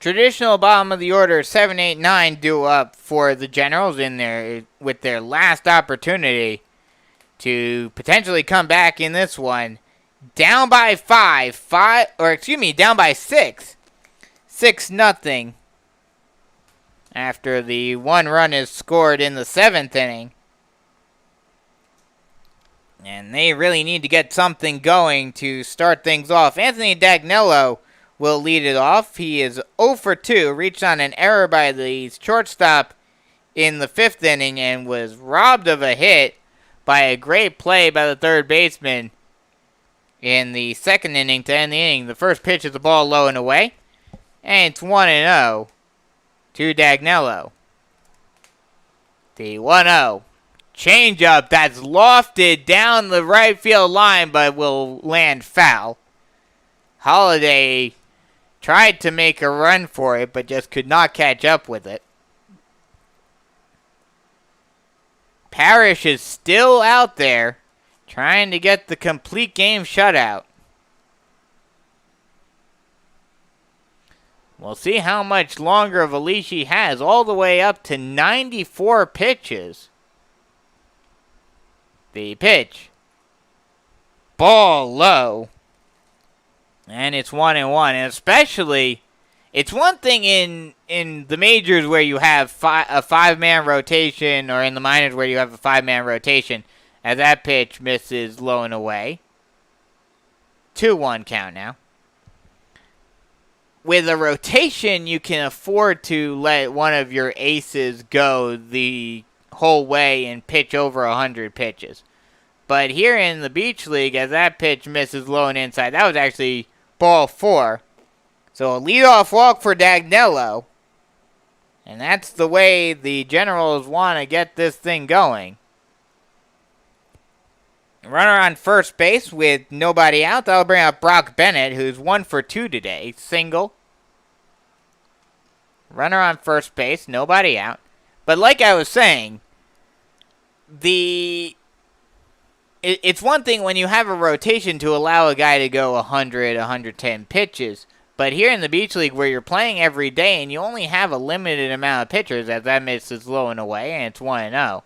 Traditional bottom of the order 7, 8, 9 due up for the Generals in there with their last opportunity to potentially come back in this one. Down by down by 6. 6-0 after the 1 run is scored in the 7th inning. And they really need to get something going to start things off. Anthony Dagnello will lead it off. He is 0 for 2, reached on an error by the shortstop in the 5th inning and was robbed of a hit by a great play by the third baseman in the 2nd inning to end the inning. The first pitch is the ball low and away, and it's 1-0 to Dagnello. The 1-0 changeup that's lofted down the right field line but will land foul. Holiday tried to make a run for it, but just could not catch up with it. Parrish is still out there, trying to get the complete game shutout. We'll see how much longer of a leash he has, all the way up to 94 pitches. The pitch. Ball low. And it's 1-1. And especially, it's one thing in the majors where you have a 5-man rotation, or in the minors where you have a 5-man rotation, as that pitch misses low and away. 2-1 count now. With a rotation, you can afford to let one of your aces go the whole way and pitch over 100 pitches. But here in the Beach League, as that pitch misses low and inside, that was actually ball 4. So a leadoff walk for Dagnello. And that's the way the Generals want to get this thing going. Runner on first base with nobody out. That'll bring up Brock Bennett, who's 1 for 2 today. Single. Runner on first base, nobody out. But like I was saying, it's one thing when you have a rotation to allow a guy to go 100, 110 pitches. But here in the Beach League where you're playing every day and you only have a limited amount of pitchers, as that misses low and away, and it's 1-0.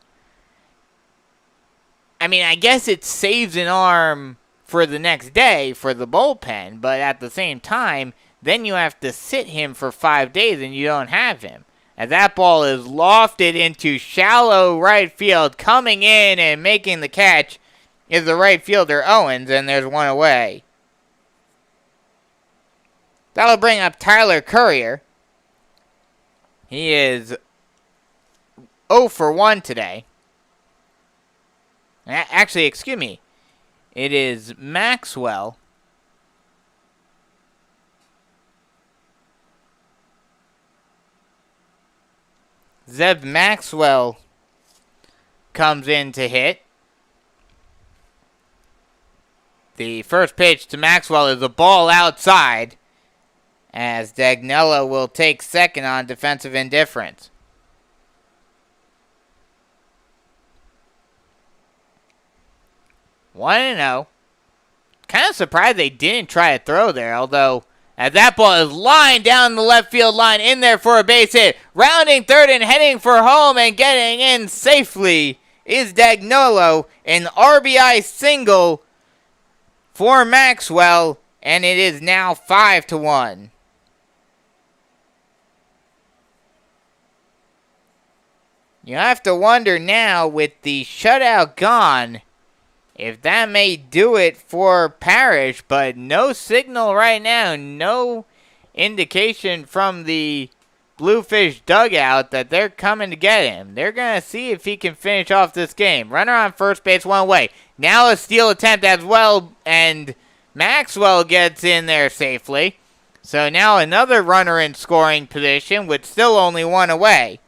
I mean, I guess it saves an arm for the next day for the bullpen, but at the same time, then you have to sit him for 5 days and you don't have him. As that ball is lofted into shallow right field, coming in and making the catch is the right fielder Owens, and there's one away. That'll bring up Tyler Courier. He is 0 for 1 today. Actually, excuse me. It is Maxwell. Zeb Maxwell comes in to hit. The first pitch to Maxwell is a ball outside, as Dagnello will take second on defensive indifference. 1-0. Kind of surprised they didn't try a throw there, although as that ball is lined down the left field line, in there for a base hit. Rounding third and heading for home and getting in safely is Dagnolo. An RBI single for Maxwell, and it is now 5-1. You have to wonder now, with the shutout gone, if that may do it for Parrish, but no signal right now, no indication from the Bluefish dugout that they're coming to get him. They're going to see if he can finish off this game. Runner on first base, one away. Now a steal attempt as well, and Maxwell gets in there safely. So now another runner in scoring position with still only one away.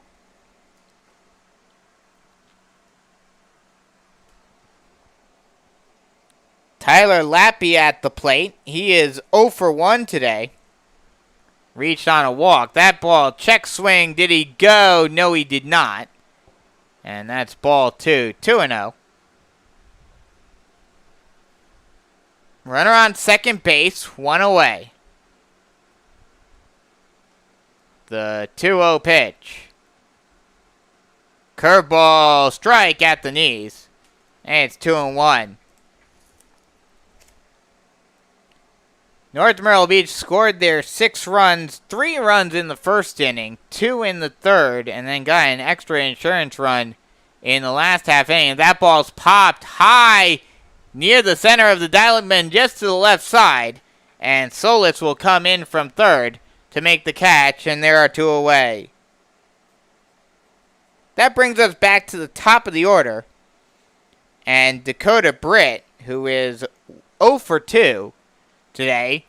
Tyler Lappy at the plate. He is 0 for 1 today. Reached on a walk. That ball, check swing. Did he go? No, he did not. And that's ball 2. 2-0. Runner on second base. One away. The 2-0 pitch. Curveball, strike at the knees. And it's 2-1. North Myrtle Beach scored their 6 runs, 3 runs in the first inning, 2 in the third, and then got an extra insurance run in the last half inning. And that ball's popped high near the center of the diamond, just to the left side. And Solis will come in from third to make the catch, and there are 2 away. That brings us back to the top of the order. And Dakota Britt, who is 0 for 2 today,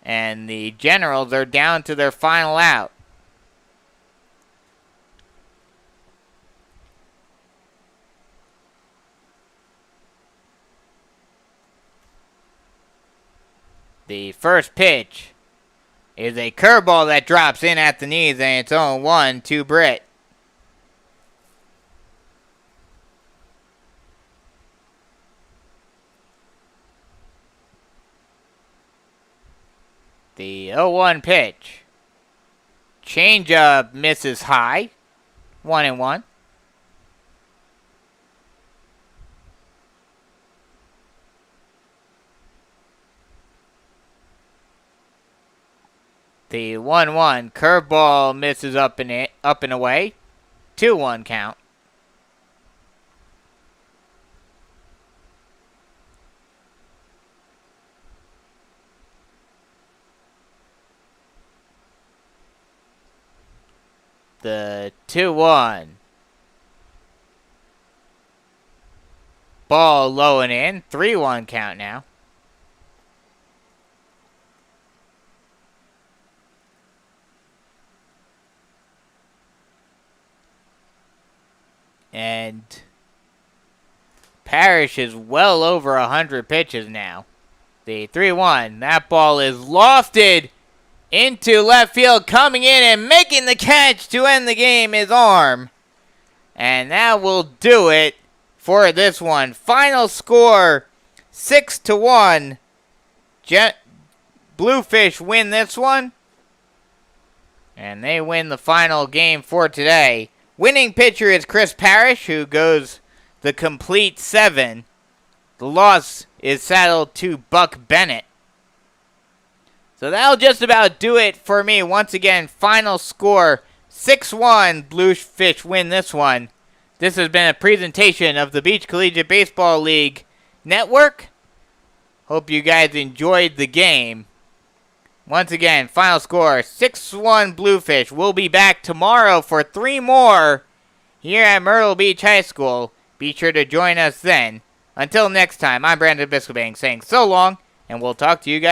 and the Generals are down to their final out. The first pitch is a curveball that drops in at the knees, and it's 0-1 to Britt. The 0-1 pitch. Changeup misses high. 1-1. The 1-1 curveball misses up and away. 2-1 count. The 2-1. Ball low and in. 3-1 count now. And Parrish is well over 100 pitches now. The 3-1. That ball is lofted into left field. Coming in and making the catch to end the game is Arm. And that will do it for this one. Final score 6-1. Bluefish win this one. And they win the final game for today. Winning pitcher is Chris Parrish, who goes the complete 7. The loss is saddled to Buck Bennett. So that'll just about do it for me. Once again, final score 6-1. Bluefish win this one. This has been a presentation of the Beach Collegiate Baseball League Network. Hope you guys enjoyed the game. Once again, final score 6-1 Bluefish. We'll be back tomorrow for 3 more here at Myrtle Beach High School. Be sure to join us then. Until next time, I'm Brandon Biscobang saying so long, and we'll talk to you guys.